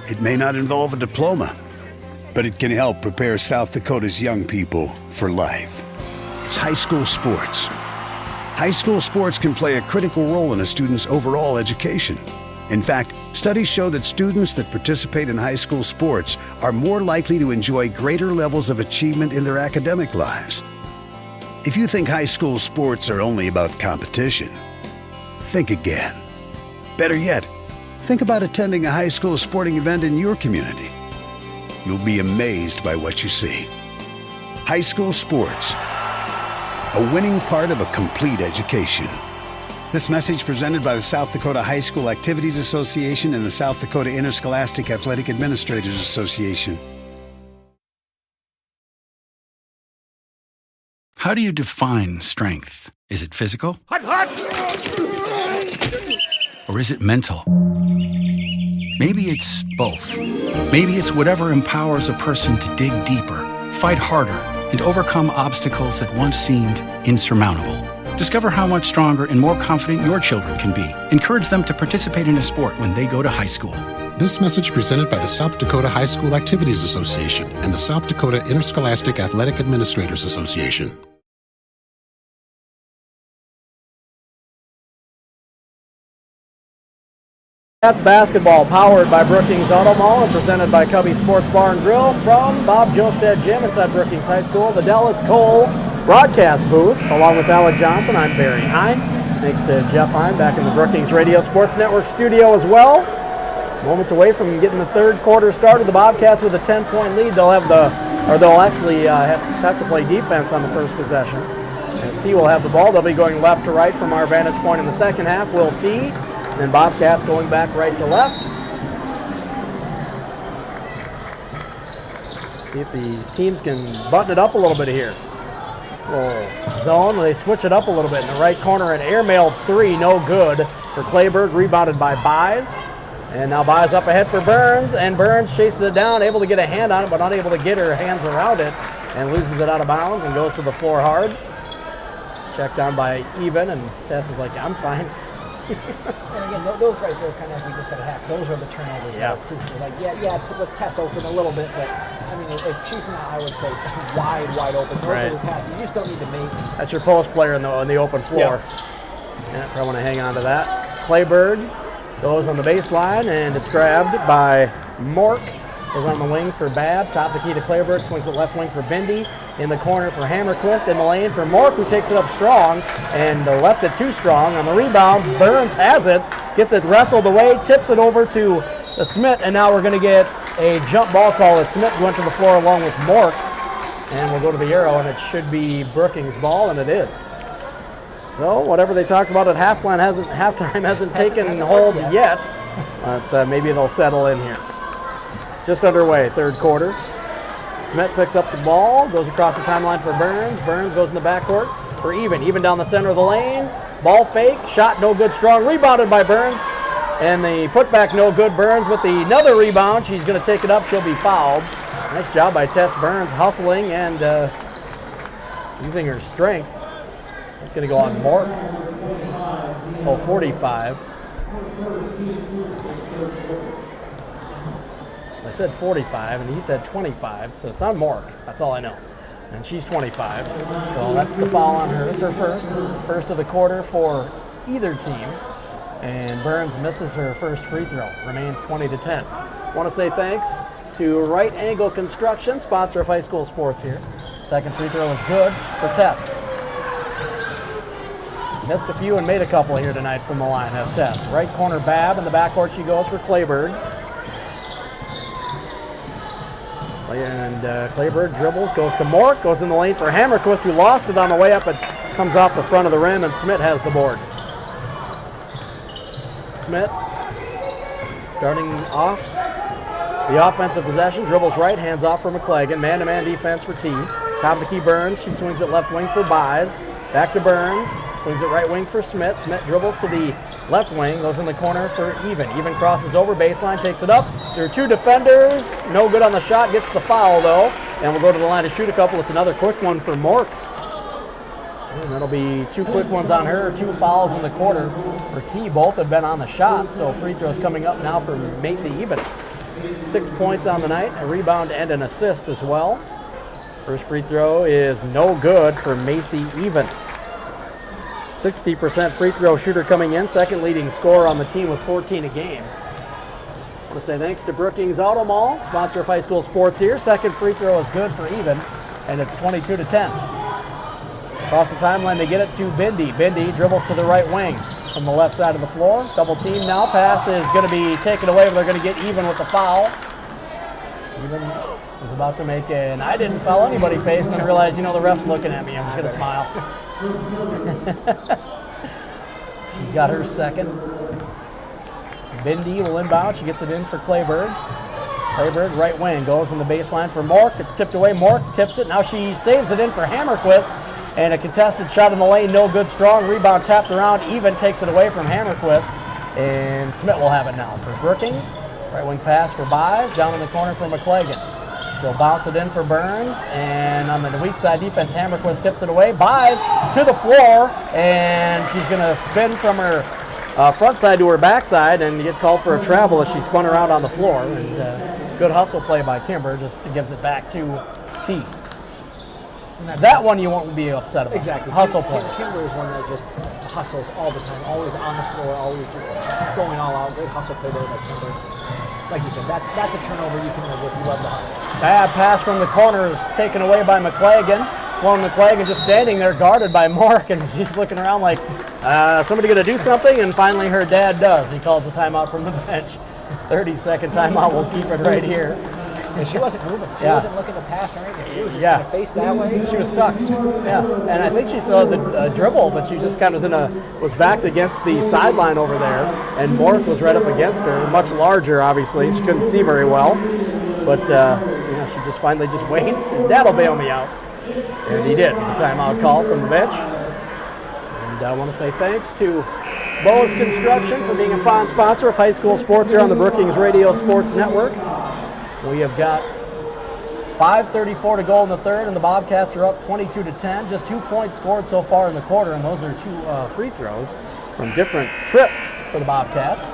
It may not involve a diploma, but it can help prepare South Dakota's young people for life. It's high school sports. High school sports can play a critical role in a student's overall education. In fact, studies show that students that participate in high school sports are more likely to enjoy greater levels of achievement in their academic lives. If you think high school sports are only about competition, think again. Better yet, think about attending a high school sporting event in your community. You'll be amazed by what you see. High school sports, a winning part of a complete education. This message presented by the South Dakota High School Activities Association and the South Dakota Interscholastic Athletic Administrators Association. How do you define strength? Is it physical? Or is it mental? Maybe it's both. Maybe it's whatever empowers a person to dig deeper, fight harder, and overcome obstacles that once seemed insurmountable. Discover how much stronger and more confident your children can be. Encourage them to participate in a sport when they go to high school. This message presented by the South Dakota High School Activities Association and the South Dakota Interscholastic Athletic Administrators Association. That's basketball powered by Brookings Auto Mall and presented by Cubby Sports Bar and Grill from Bob Jostad Gym inside Brookings High School, the Dallas Cole broadcast booth. Along with Alec Johnson, I'm Barry Hine. Thanks to Jeff Hine back in the Brookings Radio Sports Network studio as well. Moments away from getting the third quarter started. The Bobcats with a 10-point lead. They'll actually have to play defense on the first possession. As T will have the ball, they'll be going left to right from our vantage point in the second half. Will T. And then Bobcats going back right to left. See if these teams can button it up a little bit here. Little zone, they switch it up a little bit in the right corner. An airmailed three, no good for Clayberg, rebounded by Buys. And now Buys up ahead for Burns, and Burns chases it down, able to get a hand on it, but not able to get her hands around it, and loses it out of bounds and goes to the floor hard. Checked down by Even, and Tess is like, I'm fine. And again, those right there, kind of like we just said at half, those are the turnovers that are crucial. Like, was Tess open a little bit, but I mean, if she's not, I would say, wide open. Those are the passes you just don't need to make. That's your post player on the open floor. Yeah, probably want to hang on to that. Clayberg goes on the baseline, and it's grabbed by Mork. Goes on the wing for Babb. Top the key to Clayberg. Swings it left wing for Bindi. In the corner for Hammerquist. In the lane for Mork, who takes it up strong and left it too strong. On the rebound, Burns has it. Gets it wrestled away. Tips it over to Smith. And now we're going to get a jump ball call as Smith went to the floor along with Mork. And we'll go to the arrow, and it should be Brookings' ball, and it is. So whatever they talked about at halftime hasn't taken hold yet. But maybe they'll settle in here. Just underway, third quarter. Smith picks up the ball, goes across the timeline for Burns. Burns goes in the backcourt for Even down the center of the lane. Ball fake, shot no good, strong, rebounded by Burns. And the putback no good. Burns with another rebound. She's going to take it up, she'll be fouled. Nice job by Tess Burns, hustling and using her strength. It's going to go on Mork. 45. I said 45, and he said 25, so it's on Mork. That's all I know. And she's 25, so that's the foul on her. It's her first of the quarter for either team. And Burns misses her first free throw. Remains 20-10. Want to say thanks to Right Angle Construction, sponsor of high school sports here. Second free throw is good for Tess. Missed a few and made a couple here tonight from the line, has Tess. Right corner Babb, in the backcourt she goes for Clayberg. And Clayberg dribbles, goes to Mork, goes in the lane for Hammerquist, who lost it on the way up and comes off the front of the rim, and Smith has the board. Smith starting off the offensive possession, dribbles right, hands off for McClagan, man-to-man defense for T. Top of the key, Burns. She swings it left wing for Buys. Back to Burns. Swings it right wing for Smith. Smith dribbles to the left wing. Goes in the corner for Even. Even crosses over baseline, takes it up. There are two defenders. No good on the shot. Gets the foul, though. And we'll go to the line to shoot a couple. It's another quick one for Mork. And that'll be two quick ones on her. 2 fouls in the quarter for T. Both have been on the shot. So free throws coming up now for Macy Even. 6 points on the night. A rebound and an assist as well. First free throw is no good for Macy Even. 60% free throw shooter coming in. Second leading scorer on the team with 14 a game. I want to say thanks to Brookings Auto Mall, sponsor of high school sports here. Second free throw is good for Even, and it's 22-10. Across the timeline, they get it to Bindi. Bindi dribbles to the right wing from the left side of the floor. Double team now. Pass is going to be taken away, but they're going to get Even with the foul. Even was about to make an I didn't foul anybody face, and then realized, the ref's looking at me. I'm just going to smile. She's got her second. Bindi will inbound. She gets it in for Clayberg. Clayberg, right wing, goes in the baseline for Mork. It's tipped away. Mork tips it. Now she saves it in for Hammerquist. And a contested shot in the lane, no good, strong. Rebound tapped around. Even takes it away from Hammerquist. And Smith will have it now for Brookings. Right wing pass for Buys. Down in the corner for McClagan. She'll bounce it in for Burns. And on the weak side defense, Hammerquist tips it away. Buys to the floor. And she's going to spin from her front side to her back side and get called for a travel as she spun around on the floor. And good hustle play by Kimber just gives it back to T. That one you won't be upset about. Exactly. Hustle plays. Kimber is one that just hustles all the time, always on the floor, always just going all out. Great hustle play there by Kimber. Like you said, that's a turnover you can live with. You love the hustle. Bad pass from the corner is taken away by McClagan. Sloan McClagan just standing there guarded by Mark, and she's looking around like, somebody going to do something? And finally her dad does. He calls a timeout from the bench. 30-second timeout. We'll keep it right here. And she wasn't moving. She wasn't looking to pass or anything. She was just going to face that way. She was stuck. Yeah, and I think she still had the dribble, but she just kind of was backed against the sideline over there, and Mork was right up against her, much larger, obviously. She couldn't see very well, but she just finally just waits. Dad'll bail me out, and he did with the timeout call from the bench. And I want to say thanks to Boas Construction for being a fond sponsor of high school sports here on the Brookings Radio Sports Network. We have got 5:34 to go in the third, and the Bobcats are up 22-10. Just 2 points scored so far in the quarter, and those are 2 free throws from different trips for the Bobcats.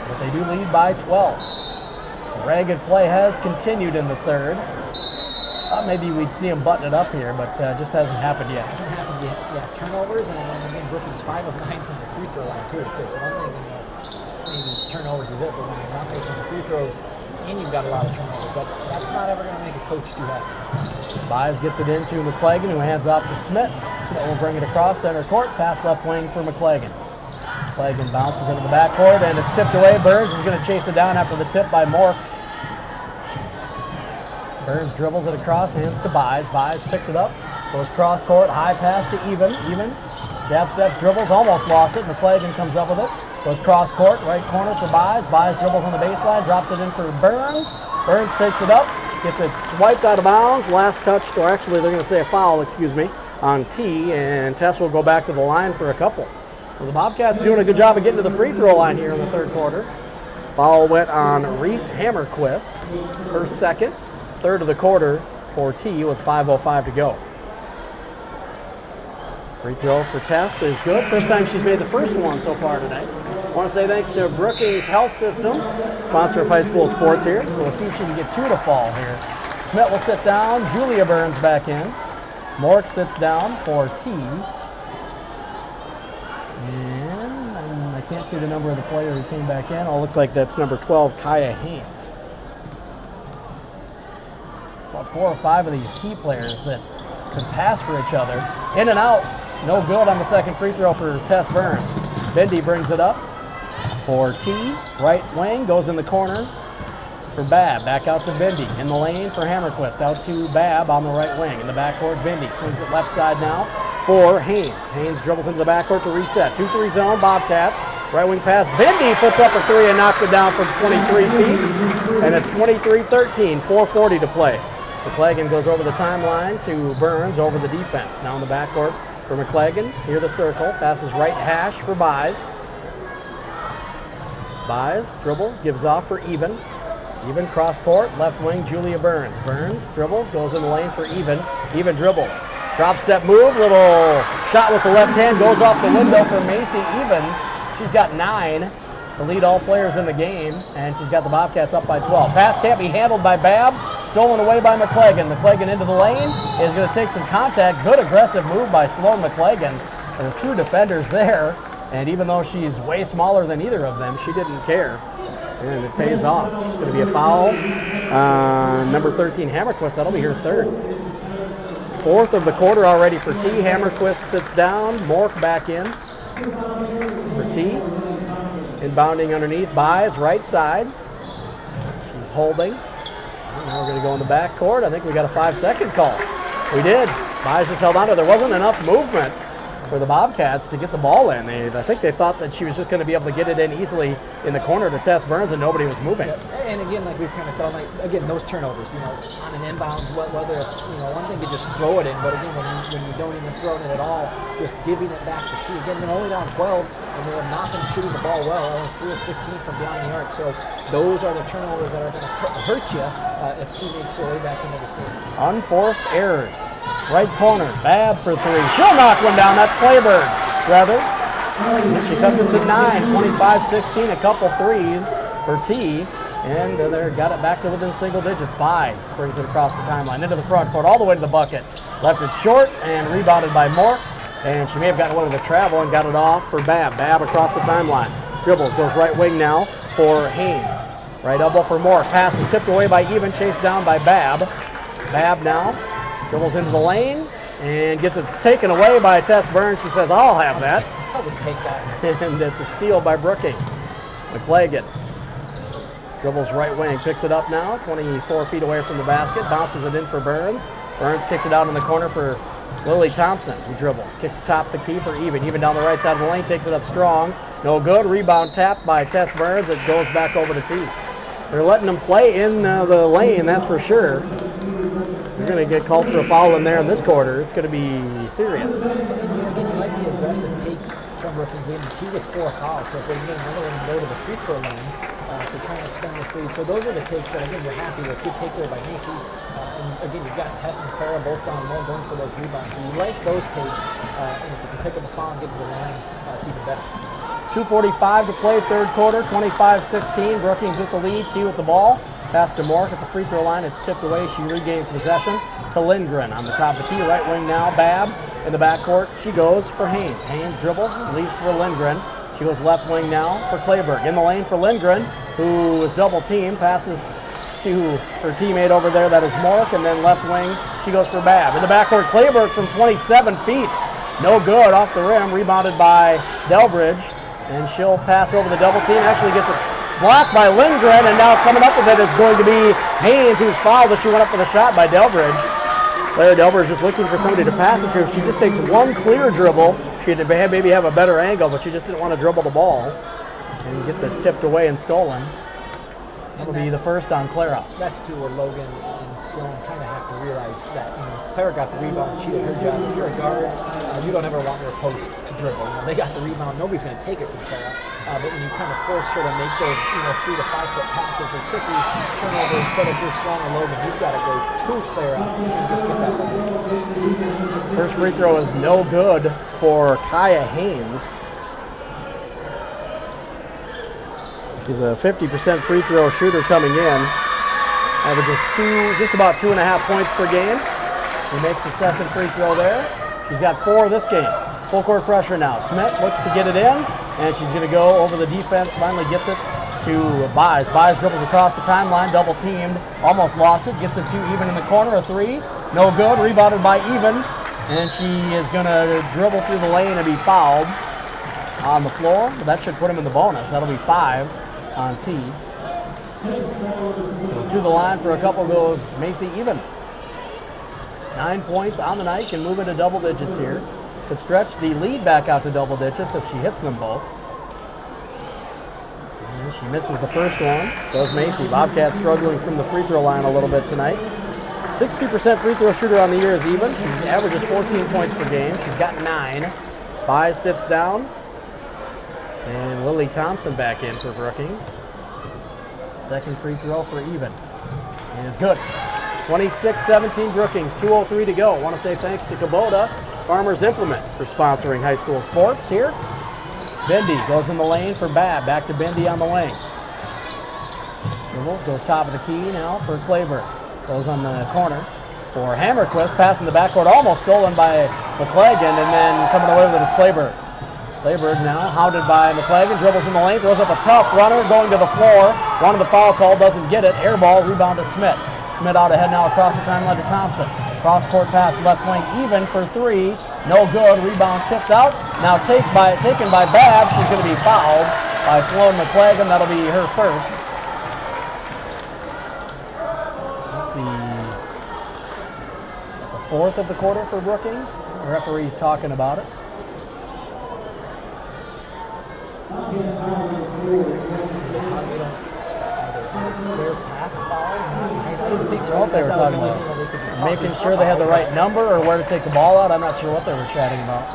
But they do lead by 12. The ragged play has continued in the third. Thought maybe we'd see them button it up here, but just hasn't happened yet. Hasn't happened yet. Yeah, turnovers, and then Brookings 5 of 9 from the free throw line too. It's one thing. Maybe turnovers is it, but when you're not making the free throws and you've got a lot of turnovers, that's not ever going to make a coach too happy. Buys gets it into McClagan, who hands off to Smith. Smith will bring it across center court, pass left wing for McClagan. McClagan bounces into the backcourt, and it's tipped away. Burns is going to chase it down after the tip by Mork. Burns dribbles it across, hands to Buys. Buys picks it up, goes cross court, high pass to Even. Jab steps, dribbles, almost lost it. McClagan comes up with it. Goes cross court, right corner for Buys. Buys dribbles on the baseline, drops it in for Burns. Burns takes it up, gets it swiped out of bounds. Last touch, or actually they're going to say a foul, on T, and Tess will go back to the line for a couple. Well, the Bobcats doing a good job of getting to the free throw line here in the third quarter. Foul went on Reese Hammerquist, her second, third of the quarter for T with 5:05 to go. Free throw for Tess is good. First time she's made the first one so far tonight. I want to say thanks to Brookings Health System, sponsor of high school sports here. So we'll see if she can get 2 to fall here. Smith will sit down. Julia Burns back in. Mork sits down for T. And I can't see the number of the player who came back in. Oh, it looks like that's number 12, Kaya Haynes. About 4 or 5 of these key players that could pass for each other. In and out. No good on the second free throw for Tess Burns. Bindi brings it up for T. Right wing, goes in the corner for Babb. Back out to Bindi. In the lane for Hammerquist. Out to Babb on the right wing. In the backcourt, Bindi swings it left side now for Haynes. Haynes dribbles into the backcourt to reset. 2-3 zone, Bobcats. Right wing pass. Bindi puts up a 3 and knocks it down from 23 feet. And it's 23-13, 4:40 to play. McClagan goes over the timeline to Burns over the defense. Now in the backcourt for McClagan. Near the circle. Passes right hash for Buys. Buys dribbles, gives off for Even. Even cross court, left wing, Julia Burns. Burns dribbles, goes in the lane for Even. Even dribbles. Drop step move, little shot with the left hand, goes off the window for Macy Even. She's got 9 to lead all players in the game, and she's got the Bobcats up by 12. Pass can't be handled by Babb, stolen away by McClagan. McClagan into the lane, is going to take some contact. Good aggressive move by Sloan McClagan. There are 2 defenders there, and even though she's way smaller than either of them, she didn't care. And it pays off. It's going to be a foul. Number 13, Hammerquist, that'll be her 3rd. 4th of the quarter already for T. Hammerquist sits down. Mork back in for T. Inbounding underneath. Buys right side. She's holding. Now we're going to go in the backcourt. I think we got a 5-second call. We did. Buys just held on to it. There wasn't enough movement for the Bobcats to get the ball in. I think they thought that she was just going to be able to get it in easily in the corner to Tess Burns, and nobody was moving. Yeah. And again, like we've kind of said all night, again, those turnovers, on an inbounds, whether it's, one thing to just throw it in, but again, when you don't even throw it at all, just giving it back to T. Again, they're only down 12, and they're not been shooting the ball well, only 3 of 15 from beyond the arc. So those are the turnovers that are going to hurt you if T makes their way back into this game. Unforced errors. Right corner, Babb for 3. She'll knock one down. That's Clayburgh, rather. She cuts it to 9, 25-16, a couple threes for T. And they got it back to within single digits. Buys brings it across the timeline into the front court, all the way to the bucket. Left it short and rebounded by Mork. And she may have gotten away with the travel and got it off for Babb. Babb across the timeline. Dribbles, goes right wing now for Haynes. Right elbow for Mork. Pass is tipped away by Even, chased down by Babb. Babb now dribbles into the lane and gets it taken away by Tess Burns. She says, I'll have that. I'll just take that. And it's a steal by Brookings. McClagan dribbles right wing, picks it up now, 24 feet away from the basket, bounces it in for Burns. Burns kicks it out in the corner for Lily Thompson, who dribbles, kicks top the key for Even. Even down the right side of the lane, takes it up strong. No good. Rebound tapped by Tess Burns. It goes back over to T. They're letting them play in the lane, that's for sure. They're going to get called for a foul in there in this quarter. It's going to be serious. And again, you like the aggressive takes from Brookings in. T with 4 fouls, so if they can get another one and go to the free throw line to try and extend this lead. So those are the takes that, again, you're happy with. Good take there by Macy. And again, you've got Tess and Clara both down low going for those rebounds. So you like those takes, and if you can pick up a foul and get to the line, it's even better. 2:45 to play, 3rd quarter, 25-16. Brookings with the lead, T with the ball. Pass to Mork at the free throw line. It's tipped away. She regains possession to Lindgren on the top of the key. Right wing now. Babb in the backcourt. She goes for Haynes. Haynes dribbles, leaves for Lindgren. She goes left wing now for Clayburgh. In the lane for Lindgren, who is double teamed. Passes to her teammate over there. That is Mork. And then left wing, she goes for Babb. In the backcourt, Clayburgh from 27 feet. No good off the rim. Rebounded by Delbridge. And she'll pass over the double team. Actually gets it blocked by Lindgren, and now coming up with it is going to be Haynes, who's fouled as she went up for the shot by Delbridge. Larry Delbridge just looking for somebody to pass it to. If she just takes one clear dribble, she'd maybe have a better angle, but she just didn't want to dribble the ball. And gets it tipped away and stolen. That'll be the first on Clara. That's too where Logan and Sloan kind of have to realize that, Clara got the rebound, she did her job. If you're a guard, you don't ever want your post to dribble. They got the rebound, nobody's going to take it from Clara. But when you kind of force her to make those 3 to 5 foot passes, they're tricky turnover. Instead of you're Sloan or Logan, you've got to go to Clara and just get that one. First free throw is no good for Kaya Haynes. She's a 50% free throw shooter coming in. Averages just about 2.5 points per game. He makes the second free throw there. She's got 4 this game. Full court pressure now. Smith looks to get it in, and she's going to go over the defense. Finally gets it to Buys. Buys dribbles across the timeline, double teamed, almost lost it. Gets it to Even in the corner, a 3. No good. Rebounded by Even, and she is going to dribble through the lane and be fouled on the floor. But that should put him in the bonus. That'll be 5 on T. So to the line for a couple goes Macy Even. 9 points on the night, can move into double digits here. Could stretch the lead back out to double digits if she hits them both. And she misses the first one. Goes Macy. Bobcats struggling from the free throw line a little bit tonight. 60% free throw shooter on the year is even. She averages 14 points per game. She's got 9. Buys sits down. And Lily Thompson back in for Brookings. Second free throw for even. And it's good. 26-17 Brookings, 2:03 to go. I want to say thanks to Kubota Farmers Implement for sponsoring high school sports here. Bendy goes in the lane for Babb. Back to Bendy on the wing. Dribbles, goes top of the key now for Claiborne. Goes on the corner for Hammerquist. Pass in the backcourt, almost stolen by McClagan, and then coming away with it is Claiborne. Claiborne now hounded by McClagan. Dribbles in the lane, throws up a tough runner, going to the floor. Wanted the foul call, doesn't get it. Air ball, rebound to Smith. Smith out ahead now across the timeline to Thompson. Cross-court pass, left wing, even for 3. No good. Rebound tipped out. Now taken by Babb. She's going to be fouled by Sloan McClagan. That'll be her first. That's the fourth of the quarter for Brookings. The referee's talking about it. Clear path fouls? I didn't think so. What they were talking about. Making sure they had the right number or where to take the ball out. I'm not sure what they were chatting about.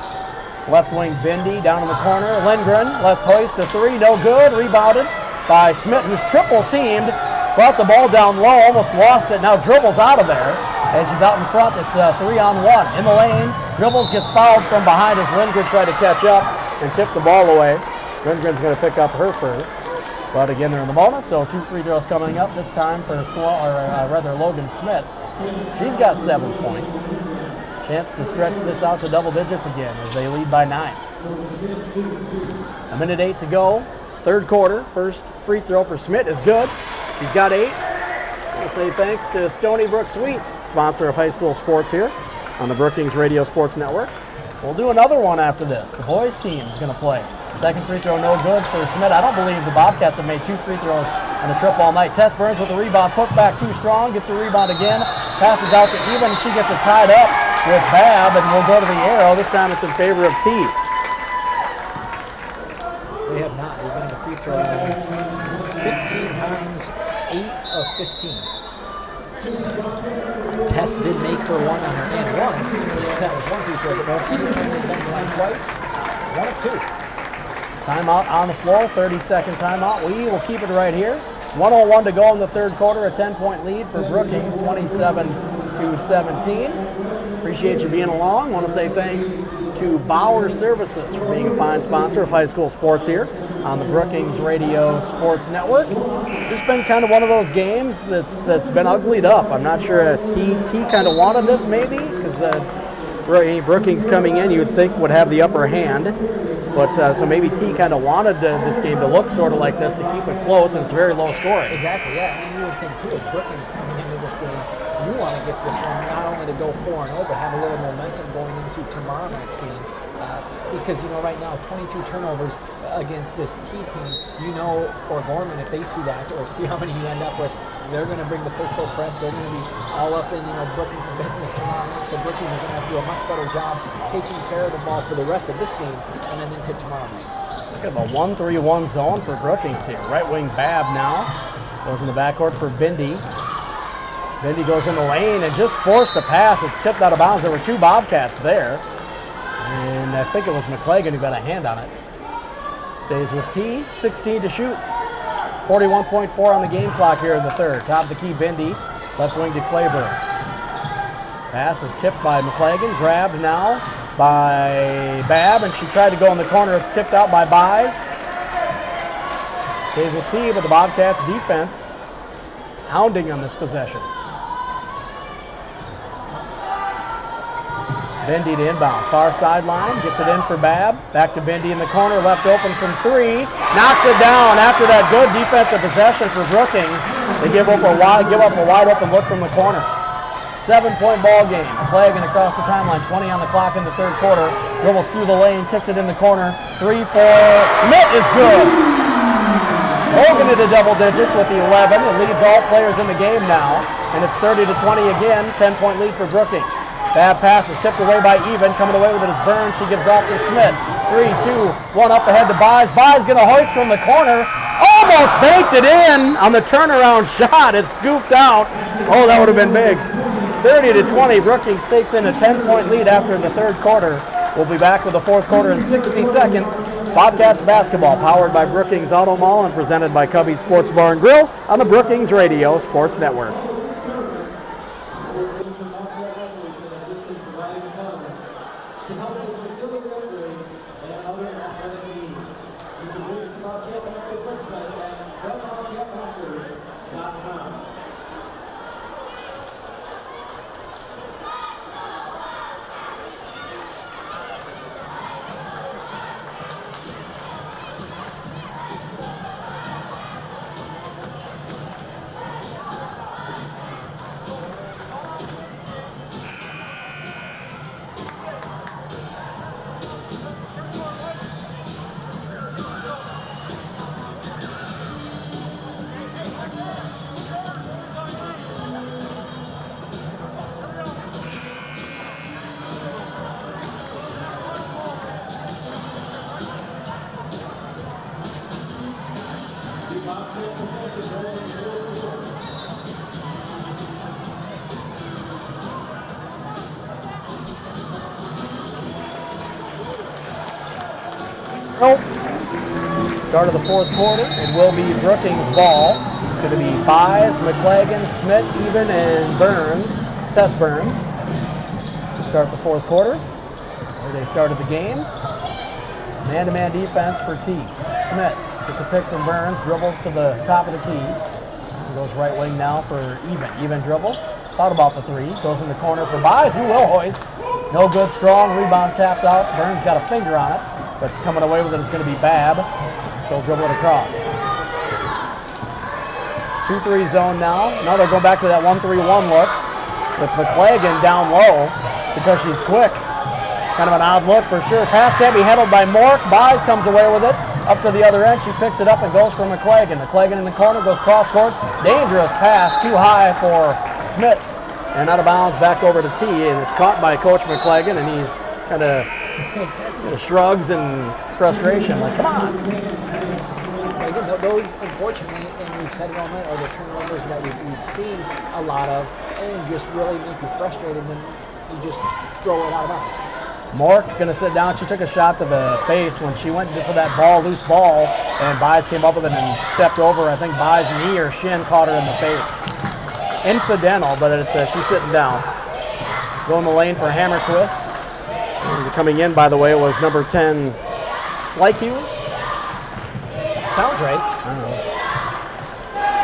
Left wing Bendy down in the corner. Lindgren lets hoist a 3. No good. Rebounded by Schmidt, who's triple teamed. Brought the ball down low. Almost lost it. Now dribbles out of there. And she's out in front. It's a 3-on-1. In the lane. Dribbles, gets fouled from behind as Lindgren tried to catch up and tip the ball away. Lindgren's going to pick up her first. But again, they're in the bonus, so 2 free throws coming up, this time for Logan Smith. She's got 7 points. Chance to stretch this out to double digits again as they lead by 9. 1:08 to go. Third quarter. First free throw for Smith is good. She's got 8. I'll say thanks to Stony Brook Sweets, sponsor of high school sports here on the Brookings Radio Sports Network. We'll do another one after this. The boys team is going to play. Second free throw, no good for Smith. I don't believe the Bobcats have made 2 free throws on the trip all night. Tess Burns with the rebound, put back too strong, gets a rebound again, passes out to Even. She gets it tied up with Babb, and we'll go to the arrow. This time it's in favor of T. They have not. They've been in the free throw line 15 times, 8 of 15. Tess did make her one on her and one. That was 1 free throw, but no, anytime they've been line twice, 1 of 2. Timeout on the floor, 30-second timeout. We will keep it right here. 1:01 to go in the third quarter, a 10-point lead for Brookings, 27-17. Appreciate you being along. Want to say thanks to Bauer Services for being a fine sponsor of high school sports here on the Brookings Radio Sports Network. It's been kind of one of those games. It's been uglied up. I'm not sure T kind of wanted this maybe because Brookings coming in you would think would have the upper hand. But so maybe T kind of wanted this game to look sort of like this to keep it close, and it's very low scoring. Exactly, yeah. And you would think too, as Brookings coming into this game, you want to get this one not only to go 4-0, but have a little momentum going into tomorrow night's game. Because, right now, 22 turnovers against this T team, or Gorman, if they see that, or see how many you end up with, they're going to bring the full court press. They're going to be all up in, Brookings' business tomorrow night. So Brookings is going to have to do a much better job taking care of the ball for the rest of this game and then into tomorrow night. Look at the 1-3-1 zone for Brookings here. Right wing Babb now goes in the backcourt for Bendy. Bendy goes in the lane and just forced a pass. It's tipped out of bounds. There were 2 Bobcats there. And I think it was McClagan who got a hand on it. Stays with T, 16 to shoot. 41.4 on the game clock here in the third. Top of the key, Bendy. Left wing to Claiborne. Pass is tipped by McClagan. Grabbed now by Babb, and she tried to go in the corner. It's tipped out by Buys. Stays with T, but the Bobcats defense hounding on this possession. Bendy to inbound. Far sideline. Gets it in for Babb. Back to Bendy in the corner. Left open from 3. Knocks it down after that good defensive possession for Brookings. They give up a wide open look from the corner. 7-point ball game. McClagan across the timeline. 20 on the clock in the third quarter. Dribbles through the lane. Kicks it in the corner. 3 for Smith is good. Logan into double digits with the 11. It leads all players in the game now. And it's 30-20 again. 10-point lead for Brookings. Bad pass is tipped away by Even. Coming away with it is Burns. She gives off for Smith. 3, 2, 1 up ahead to Buys. Buys going to hoist from the corner. Almost banked it in on the turnaround shot. It's scooped out. Oh, that would have been big. 30-20, Brookings takes in a 10-point lead after the third quarter. We'll be back with the fourth quarter in 60 seconds. Bobcats basketball, powered by Brookings Auto Mall and presented by Cubby Sports Bar and Grill on the Brookings Radio Sports Network. Nope. Start of the fourth quarter. It will be Brookings ball. It's going to be Buys, McLagan, Smith, Even, and Burns. Tess Burns. To start the fourth quarter. Where they started the game. Man-to-man defense for T. Smith gets a pick from Burns, dribbles to the top of the key. He goes right wing now for Even. Even dribbles. Thought about the three. Goes in the corner for Buys, who will hoist. No good, strong, rebound tapped out. Burns got a finger on it, but coming away with it is going to be Babb. She'll dribble it across. 2-3 zone now. Now they're going back to that 1-3-1 look with McLagan down low because she's quick. Kind of an odd look for sure. Pass can't be handled by Mork. Buys comes away with it. Up to the other end. She picks it up and goes for McLagan. McLagan in the corner, goes cross court. Dangerous pass, too high for Smith. And out of bounds, back over to T, and it's caught by Coach McLagan, and he's kind of shrugs in frustration, like, come on. Those, unfortunately, and we've said it all night, are the turnovers that we've seen a lot of, and just really make you frustrated when you just throw it out of bounds. Mork gonna sit down. She took a shot to the face when she went for that ball, loose ball, and Buys came up with it and stepped over. I think Buys' knee or shin caught her in the face. Incidental, but she's sitting down. Going the lane for Hammerquist. Coming in, by the way, was number 10, Slykews. Sounds right. I don't know.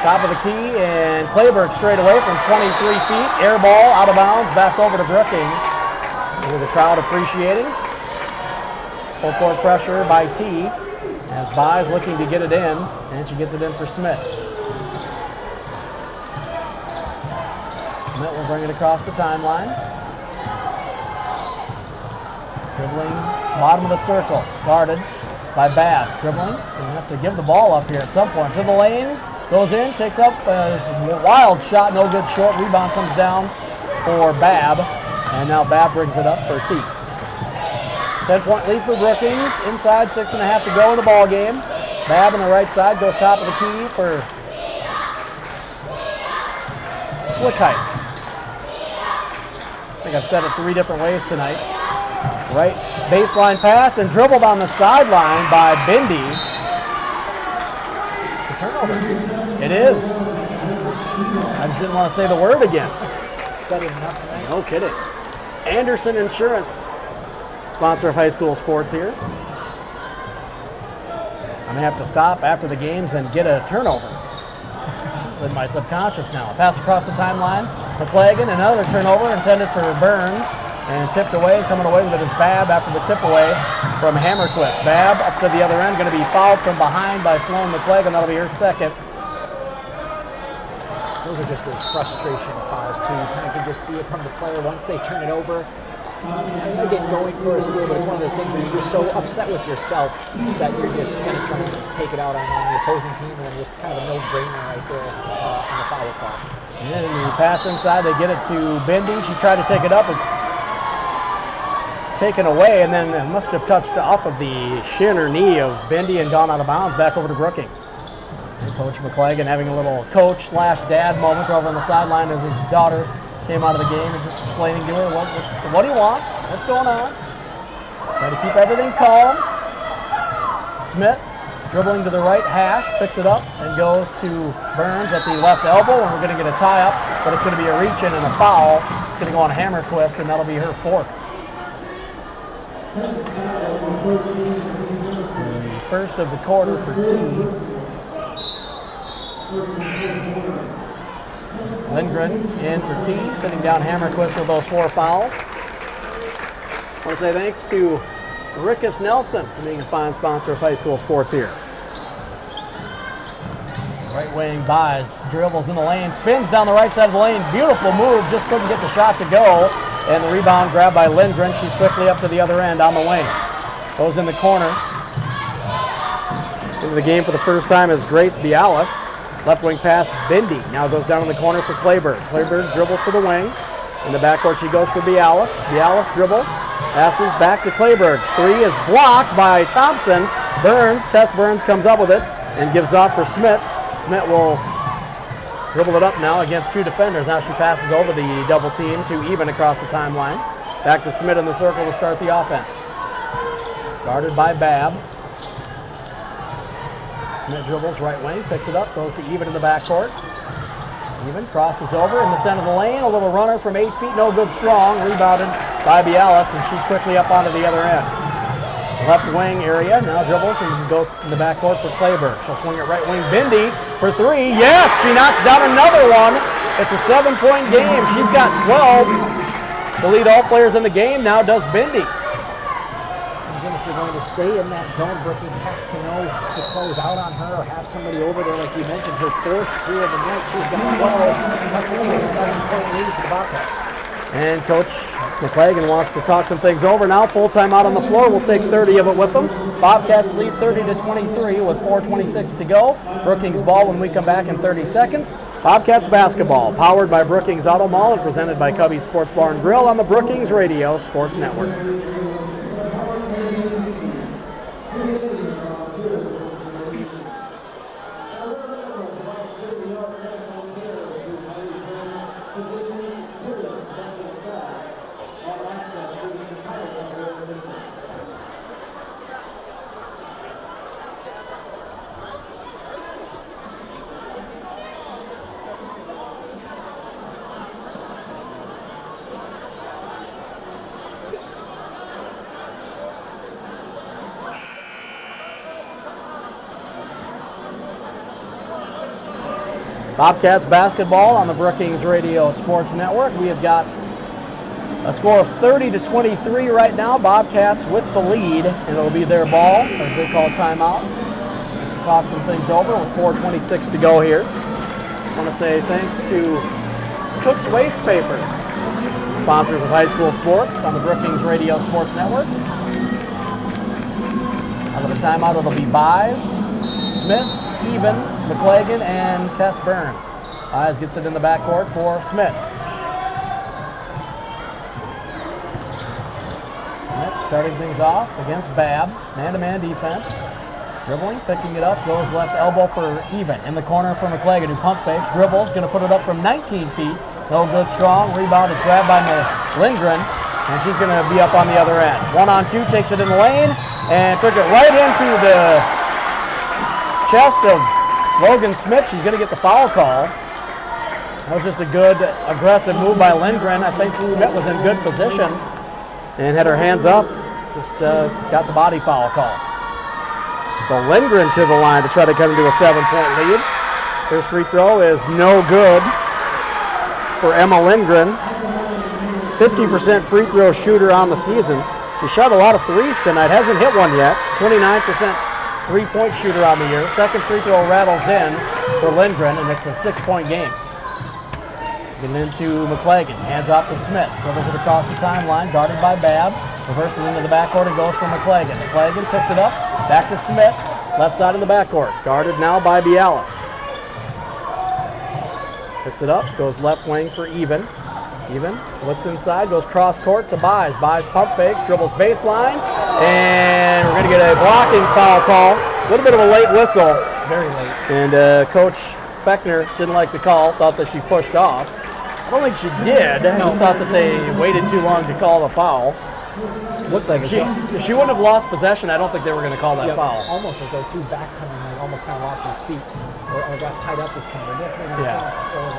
Top of the key, and Clayburg straight away from 23 feet. Air ball, out of bounds, back over to Brookings. With the crowd appreciating. Full court pressure by T, as Buys looking to get it in, and she gets it in for Smith. Smith will bring it across the timeline. Dribbling, bottom of the circle, guarded by Babb. Dribbling, they have to give the ball up here at some point. To the lane, goes in, takes up a wild shot, no good, short. Rebound comes down for Babb, and now Babb brings it up for T. 10-point lead for Brookings, inside 6.5 to go in the ball game. Babb on the right side goes top of the key for Slickheiss. I think I've said it 3 different ways tonight. Right baseline pass and dribbled on the sideline by Bindi. It's a turnover. It is. I just didn't want to say the word again. Said it enough tonight. No kidding. Anderson Insurance, sponsor of high school sports here. I'm going to have to stop after the games and get a turnover. It's in my subconscious now. Pass across the timeline. McLagan, another turnover intended for Burns. And tipped away, coming away with it is Babb after the tip away from Hammerquist. Babb up to the other end, going to be fouled from behind by Sloan McLagan. That'll be her second. Those are just those frustration fouls too. You kind of can just see it from the player once they turn it over. Again, going for a steal, but it's one of those things where you're just so upset with yourself that you're just going to try to take it out on the opposing team, and then just kind of a no-brainer right there on the foul call. And the pass inside, they get it to Bindi. She tried to take it up. It's taken away, and then it must have touched off of the shin or knee of Bindi and gone out of bounds back over to Brookings. And Coach McLagan having a little coach/dad moment over on the sideline as his daughter came out of the game and just explaining to her what he wants, what's going on. Try to keep everything calm. Smith dribbling to the right hash, picks it up and goes to Burns at the left elbow, and we're going to get a tie-up, but it's going to be a reach-in and a foul. It's going to go on Hammerquist, and that'll be her fourth. The first of the quarter for T. Lindgren in for T, sitting down Hammerquist with those 4 fouls. I want to say thanks to Rickus Nelson for being a fine sponsor of high school sports here. Right wing buys, dribbles in the lane, spins down the right side of the lane. Beautiful move, just couldn't get the shot to go. And the rebound grabbed by Lindgren. She's quickly up to the other end on the wing. Goes in the corner. Into the game for the first time is Grace Bialis. Left wing pass, Bindi. Now goes down in the corner for Clayburg. Clayburg dribbles to the wing. In the backcourt she goes for Bialis. Bialis dribbles. Passes back to Clayburg. 3 is blocked by Thompson. Burns, Tess Burns comes up with it and gives off for Smith. Smith will dribble it up now against 2 defenders. Now she passes over the double team to Even across the timeline. Back to Smith in the circle to start the offense. Guarded by Babb. Smith dribbles right wing, picks it up, goes to Even in the backcourt. Even crosses over in the center of the lane. A little runner from 8 feet, no good strong. Rebounded by Bialis, and she's quickly up onto the other end. Left wing area, now dribbles and goes in the backcourt for Clayburg. She'll swing it right wing. Bindi for 3. Yes, she knocks down another one. It's a 7-point game. She's got 12 to lead all players in the game. Now does Bindi. Again, if you're going to stay in that zone, Brookings has to know to close out on her or have somebody over there, like you mentioned. Her 4th 3 of the night. She's got 12. That's only a 7-point lead for the Bobcats. And Coach McLagan wants to talk some things over now. Full time out on the floor. We'll take 30 of it with them. Bobcats lead 30-23 with 4:26 to go. Brookings ball when we come back in 30 seconds. Bobcats basketball, powered by Brookings Auto Mall and presented by Cubby's Sports Bar and Grill on the Brookings Radio Sports Network. Bobcats basketball on the Brookings Radio Sports Network. We have got a score of 30-23 right now. Bobcats with the lead, and it'll be their ball, as they call timeout. Talk some things over with 4:26 to go here. I want to say thanks to Cook's Waste Paper, sponsors of high school sports on the Brookings Radio Sports Network. Out of the timeout, it'll be Buys, Smith, Even, McLagan, and Tess Burns. Buys gets it in the backcourt for Smith. Smith starting things off against Babb. Man-to-man defense. Dribbling, picking it up, goes left elbow for Even. In the corner for McLagan, who pump fakes, dribbles, going to put it up from 19 feet. No good strong. Rebound is grabbed by Lindgren, and she's going to be up on the other end. 1-on-2, takes it in the lane, and took it right into the chest of Logan Smith. She's going to get the foul call. That was just a good, aggressive move by Lindgren. I think Smith was in good position and had her hands up. Just got the body foul call. So Lindgren to the line to try to cut into a 7-point lead. First free throw is no good for Emma Lindgren. 50% free throw shooter on the season. She shot a lot of threes tonight. Hasn't hit one yet. 29% three-point shooter on the year. Second free throw rattles in for Lindgren, and it's a 6-point game. Getting into McLagan. Hands off to Smith. Dribbles it across the timeline. Guarded by Babb. Reverses into the backcourt and goes for McLagan. McLagan picks it up. Back to Smith. Left side in the backcourt. Guarded now by Bialis. Picks it up. Goes left wing for Even. Even looks inside. Goes cross court to Buys. Buys pump fakes. Dribbles baseline. And we're going to get a blocking foul call. A little bit of a late whistle. Very late. And Coach Fechner didn't like the call. Thought that she pushed off. I don't think she did. I just thought that they waited too long to call the foul. Looked like If she wouldn't have lost possession, I don't think they were going to call that foul. Almost as though two backpedaling, like almost kind of lost his feet or got tied up with Kimber. Definitely,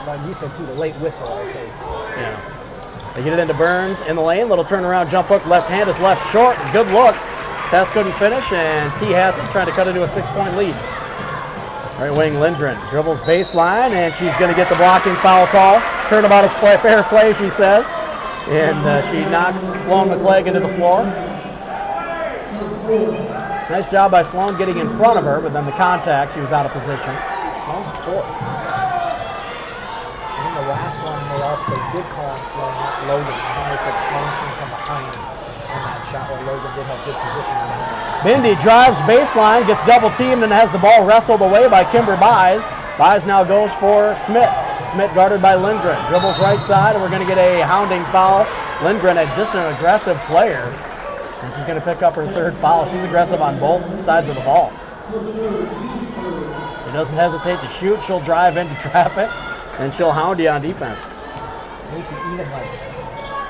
like you said too, the late whistle, I'd say. Yeah. They get it into Burns in the lane. Little turnaround jump hook. Left hand is left short. Good look. Tess couldn't finish, and T has it, trying to cut into a 6-point lead. Right wing Lindgren dribbles baseline, and she's going to get the blocking foul call. Turnabout is fair play, she says. And she knocks Sloan McClegg into the floor. Nice job by Sloan getting in front of her, but then the contact, she was out of position. Sloan's fourth. And in the last one, they did call on Sloan, not Logan. I think they said Sloan came from behind on that shot where Logan did have good position on him. Bindi drives baseline, gets double teamed, and has the ball wrestled away by Kimber Buys. Buys now goes for Smith. Smith guarded by Lindgren. Dribbles right side, and we're going to get a hounding foul. Lindgren is just an aggressive player, and she's going to pick up her third foul. She's aggressive on both sides of the ball. She doesn't hesitate to shoot. She'll drive into traffic, and she'll hound you on defense. Macy even like.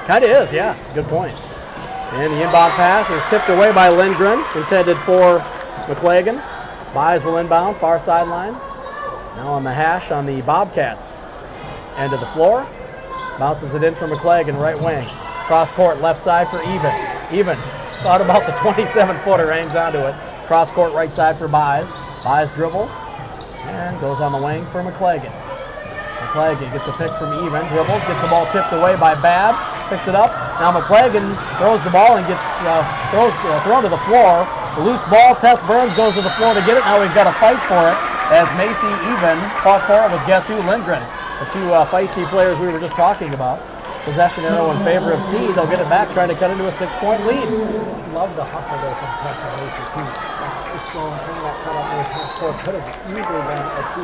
Kind of is, yeah. It's a good point. And the inbound pass is tipped away by Lindgren, intended for McClagan. Buys will inbound, far sideline. Now on the hash on the Bobcats end of the floor. Bounces it in for McClagan, right wing. Cross court, left side for Even. Even thought about the 27-footer, hangs onto it. Cross court, right side for Buys. Buys dribbles and goes on the wing for McClagan. McClagan gets a pick from Even, dribbles, gets the ball tipped away by Babb, picks it up. Now McClagan throws the ball and gets thrown to the floor. The loose ball, Tess Burns goes to the floor to get it. Now we've got to fight for it as Macy Even fought for it with guess who? Lindgren. The two feisty players we were just talking about. Possession arrow in favor of T. They'll get it back, trying to cut into a 6-point lead. Love the hustle there from Tess and Macy too. Sloan putting that cut up in his half court could have easily been a T.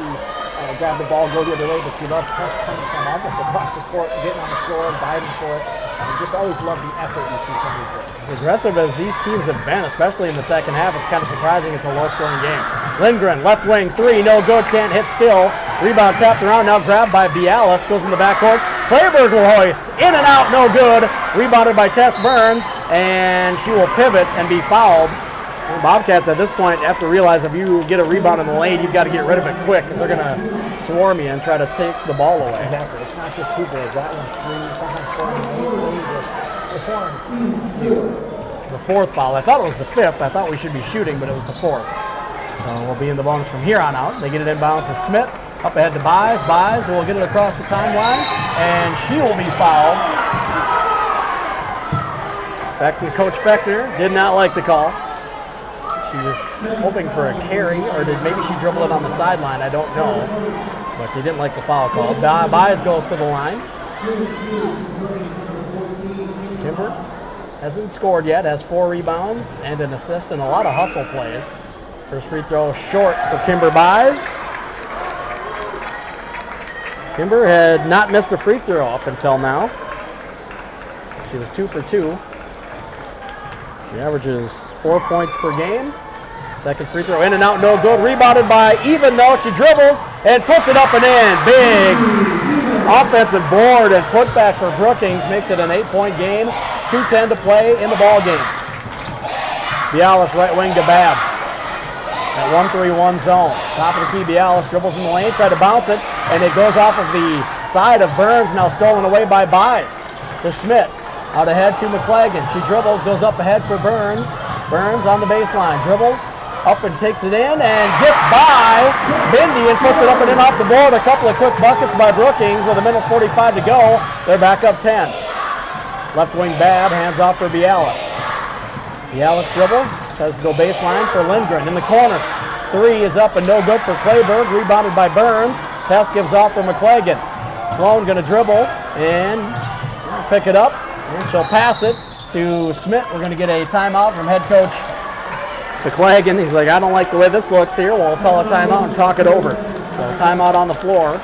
Grab the ball, go the other way, but you love Tess coming from almost across the court, getting on the floor, biting for it. Just always love the effort you see from these girls. As aggressive as these teams have been, especially in the second half, it's kind of surprising it's a low-scoring game. Lindgren, left wing three, no good, can't hit still. Rebound tapped around, now grabbed by Bialis, goes in the backcourt. Clayberg will hoist, in and out, no good. Rebounded by Tess Burns, and she will pivot and be fouled. And Bobcats at this point have to realize if you get a rebound in the lane, you've got to get rid of it quick because they're going to swarm you and try to take the ball away. Exactly. It's not just two goals. That one, three, sometimes four. It's a fourth foul. I thought it was the fifth. I thought we should be shooting, but it was the fourth. So we'll be in the bonus from here on out. They get it inbound to Smith. Up ahead to Buys. Buys will get it across the timeline, and she will be fouled. Coach Fechner did not like the call. She was hoping for a carry, or maybe she dribbled it on the sideline. I don't know. But they didn't like the foul call. Buys goes to the line. Kimber hasn't scored yet, has 4 rebounds and an assist and a lot of hustle plays. First free throw short for Kimber Buys. Kimber had not missed a free throw up until now. She was 2 for 2. She averages 4 points per game. Second free throw in and out, no good. Rebounded by Even though she dribbles and puts it up and in. Big offensive board and putback for Brookings makes it an 8-point game. 2:10 to play in the ball game. Bialis right wing to Babb. At 1-3-1 zone. Top of the key, Bialis dribbles in the lane, tried to bounce it, and it goes off of the side of Burns, now stolen away by Buys. To Schmidt. Out ahead to McClagan. She dribbles, goes up ahead for Burns. Burns on the baseline. Dribbles, up and takes it in, and gets by Bindi and puts it up and in off the board. A couple of quick buckets by Brookings with 1:45 to go. They're back up 10. Left wing Babb, hands off for Bialis. Bialis dribbles, tries to go baseline for Lindgren in the corner. 3 is up and no good for Clayberg, rebounded by Burns. Tess gives off for McClagan. Sloan going to dribble and pick it up, and she'll pass it to Smith. We're going to get a timeout from head coach McClagan. He's like, I don't like the way this looks here. We'll call a timeout and talk it over. So timeout on the floor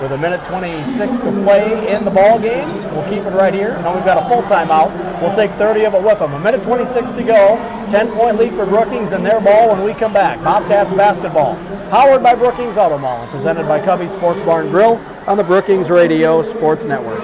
with 1:26 to play in the ball game. We'll keep it right here. Now we've got a full timeout. We'll take 30 of it with them. 1:26 to go. 10-point lead for Brookings and their ball when we come back. Bobcats basketball. Powered by Brookings Auto Mall and presented by Cubby Sports Bar and Grill. on the Brookings Radio Sports Network.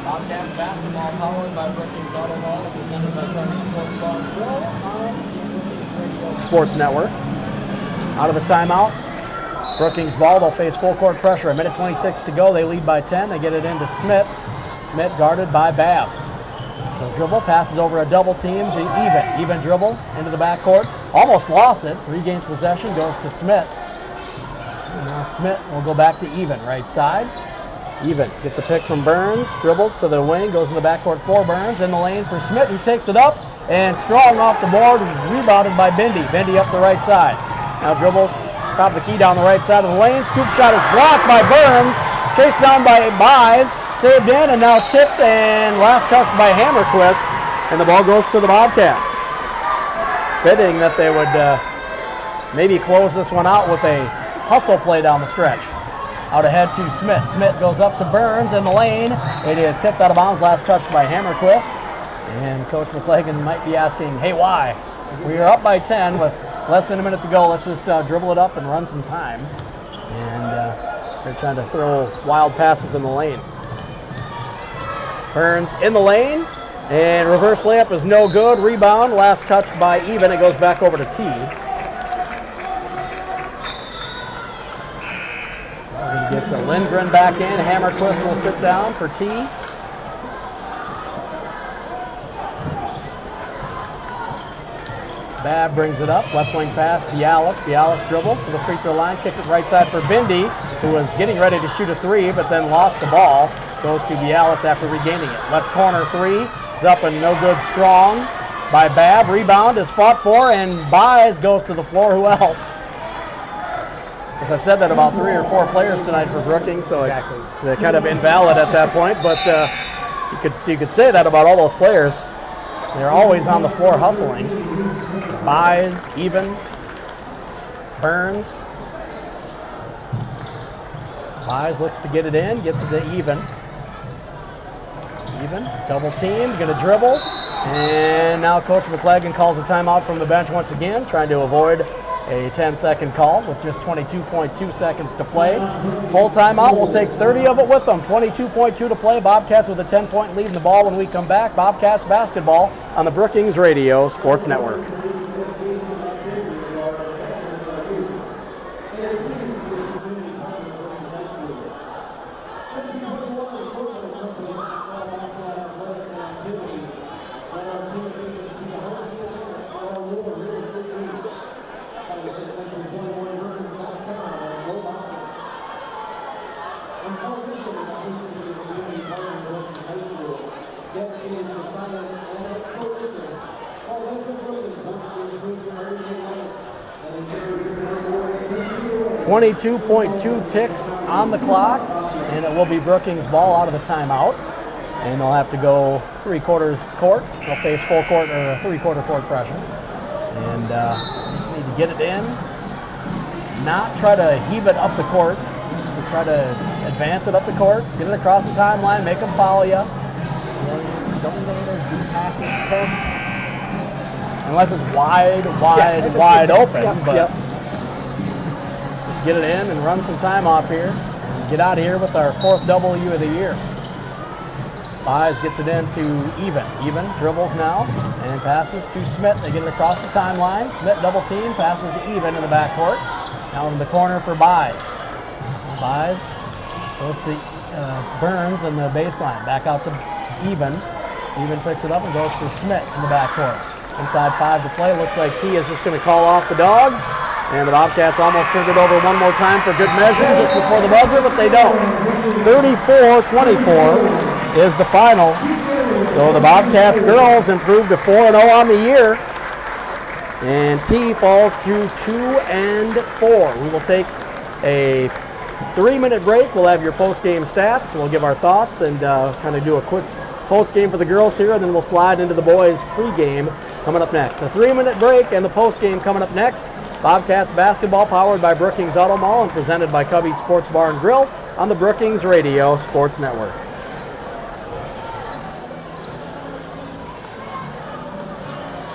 Bobcats basketball powered by Brookings Auto Mall, presented by Brookings Sports Bar and Grill on the Brookings Radio Sports Network. Out of the timeout, Brookings ball. They'll face full court pressure. A minute 26 to go. They lead by 10. They get it into Smith. Smith guarded by Babb. So dribble, passes over a double team to Even. Even dribbles into the backcourt. Almost lost it. Regains possession, goes to Smith. And now Smith will go back to Even, right side. Even gets a pick from Burns, dribbles to the wing, goes in the backcourt for Burns, in the lane for Smith, who takes it up, and strong off the board, rebounded by Bindi. Bindi up the right side. Now dribbles, top of the key down the right side of the lane. Scoop shot is blocked by Burns, chased down by Buys, saved in, and now tipped and last touched by Hammerquist, and the ball goes to the Bobcats. Fitting that they would maybe close this one out with a hustle play down the stretch. Out ahead to Smith. Smith goes up to Burns in the lane. It is tipped out of bounds, last touched by Hammerquist. And Coach McLagan might be asking, hey, why? We are up by 10 with less than a minute to go. Let's just dribble it up and run some time. And they're trying to throw wild passes in the lane. Burns in the lane, and reverse layup is no good. Rebound, last touched by Even. It goes back over to T. Get to Lindgren back in. Hammerquist will sit down for T. Babb brings it up. Left wing pass. Bialis. Bialis dribbles to the free throw line. Kicks it right side for Bindi, who was getting ready to shoot a three, but then lost the ball. Goes to Bialis after regaining it. Left corner three is up and no good. Strong by Babb. Rebound is fought for, and Buys goes to the floor. Who else? As I've said that about 3 or 4 players tonight for Brookings, so exactly. It's kind of invalid at that point, but you could say that about all those players. They're always on the floor hustling. Buys, Even, Burns. Buys looks to get it in, gets it to Even. Even, double team, gonna dribble. And now Coach McLagan calls a timeout from the bench once again, trying to avoid a 10-second call with just 22.2 seconds to play. Full timeout, we'll take 30 of it with them. 22.2 to play. Bobcats with a 10-point lead in the ball when we come back. Bobcats basketball on the Brookings Radio Sports Network. .2 ticks on the clock, and it will be Brookings ball out of the timeout. And they'll have to go 3/4 court. They'll face full court or 3/4 court pressure. And just need to get it in, not try to heave it up the court, just try to advance it up the court, get it across the timeline, make them follow you. Don't need those deep passes to Chris. Unless it's wide open. But just get it in and run some time off here. And get out of here with our 4th W of the year. Buys gets it in to Even. Even dribbles now and passes to Smith. They get it across the timeline. Smith double team, passes to Even in the backcourt. Now in the corner for Buys. Buys goes to Burns in the baseline. Back out to Even. Even picks it up and goes for Smith in the backcourt. Inside 5 to play. Looks like T is just going to call off the Dogs. And the Bobcats almost turned it over one more time for good measure just before the buzzer, but they don't. 34-24. is the final. So the Bobcats girls improved to 4-0 on the year. And T falls to 2-4. We will take a 3-minute break. We'll have your post-game stats. We'll give our thoughts and kind of do a quick post-game for the girls here, and then we'll slide into the boys' pregame coming up next. A 3-minute break and the post-game coming up next. Bobcats basketball powered by Brookings Auto Mall and presented by Cubby's Sports Bar and Grill on the Brookings Radio Sports Network.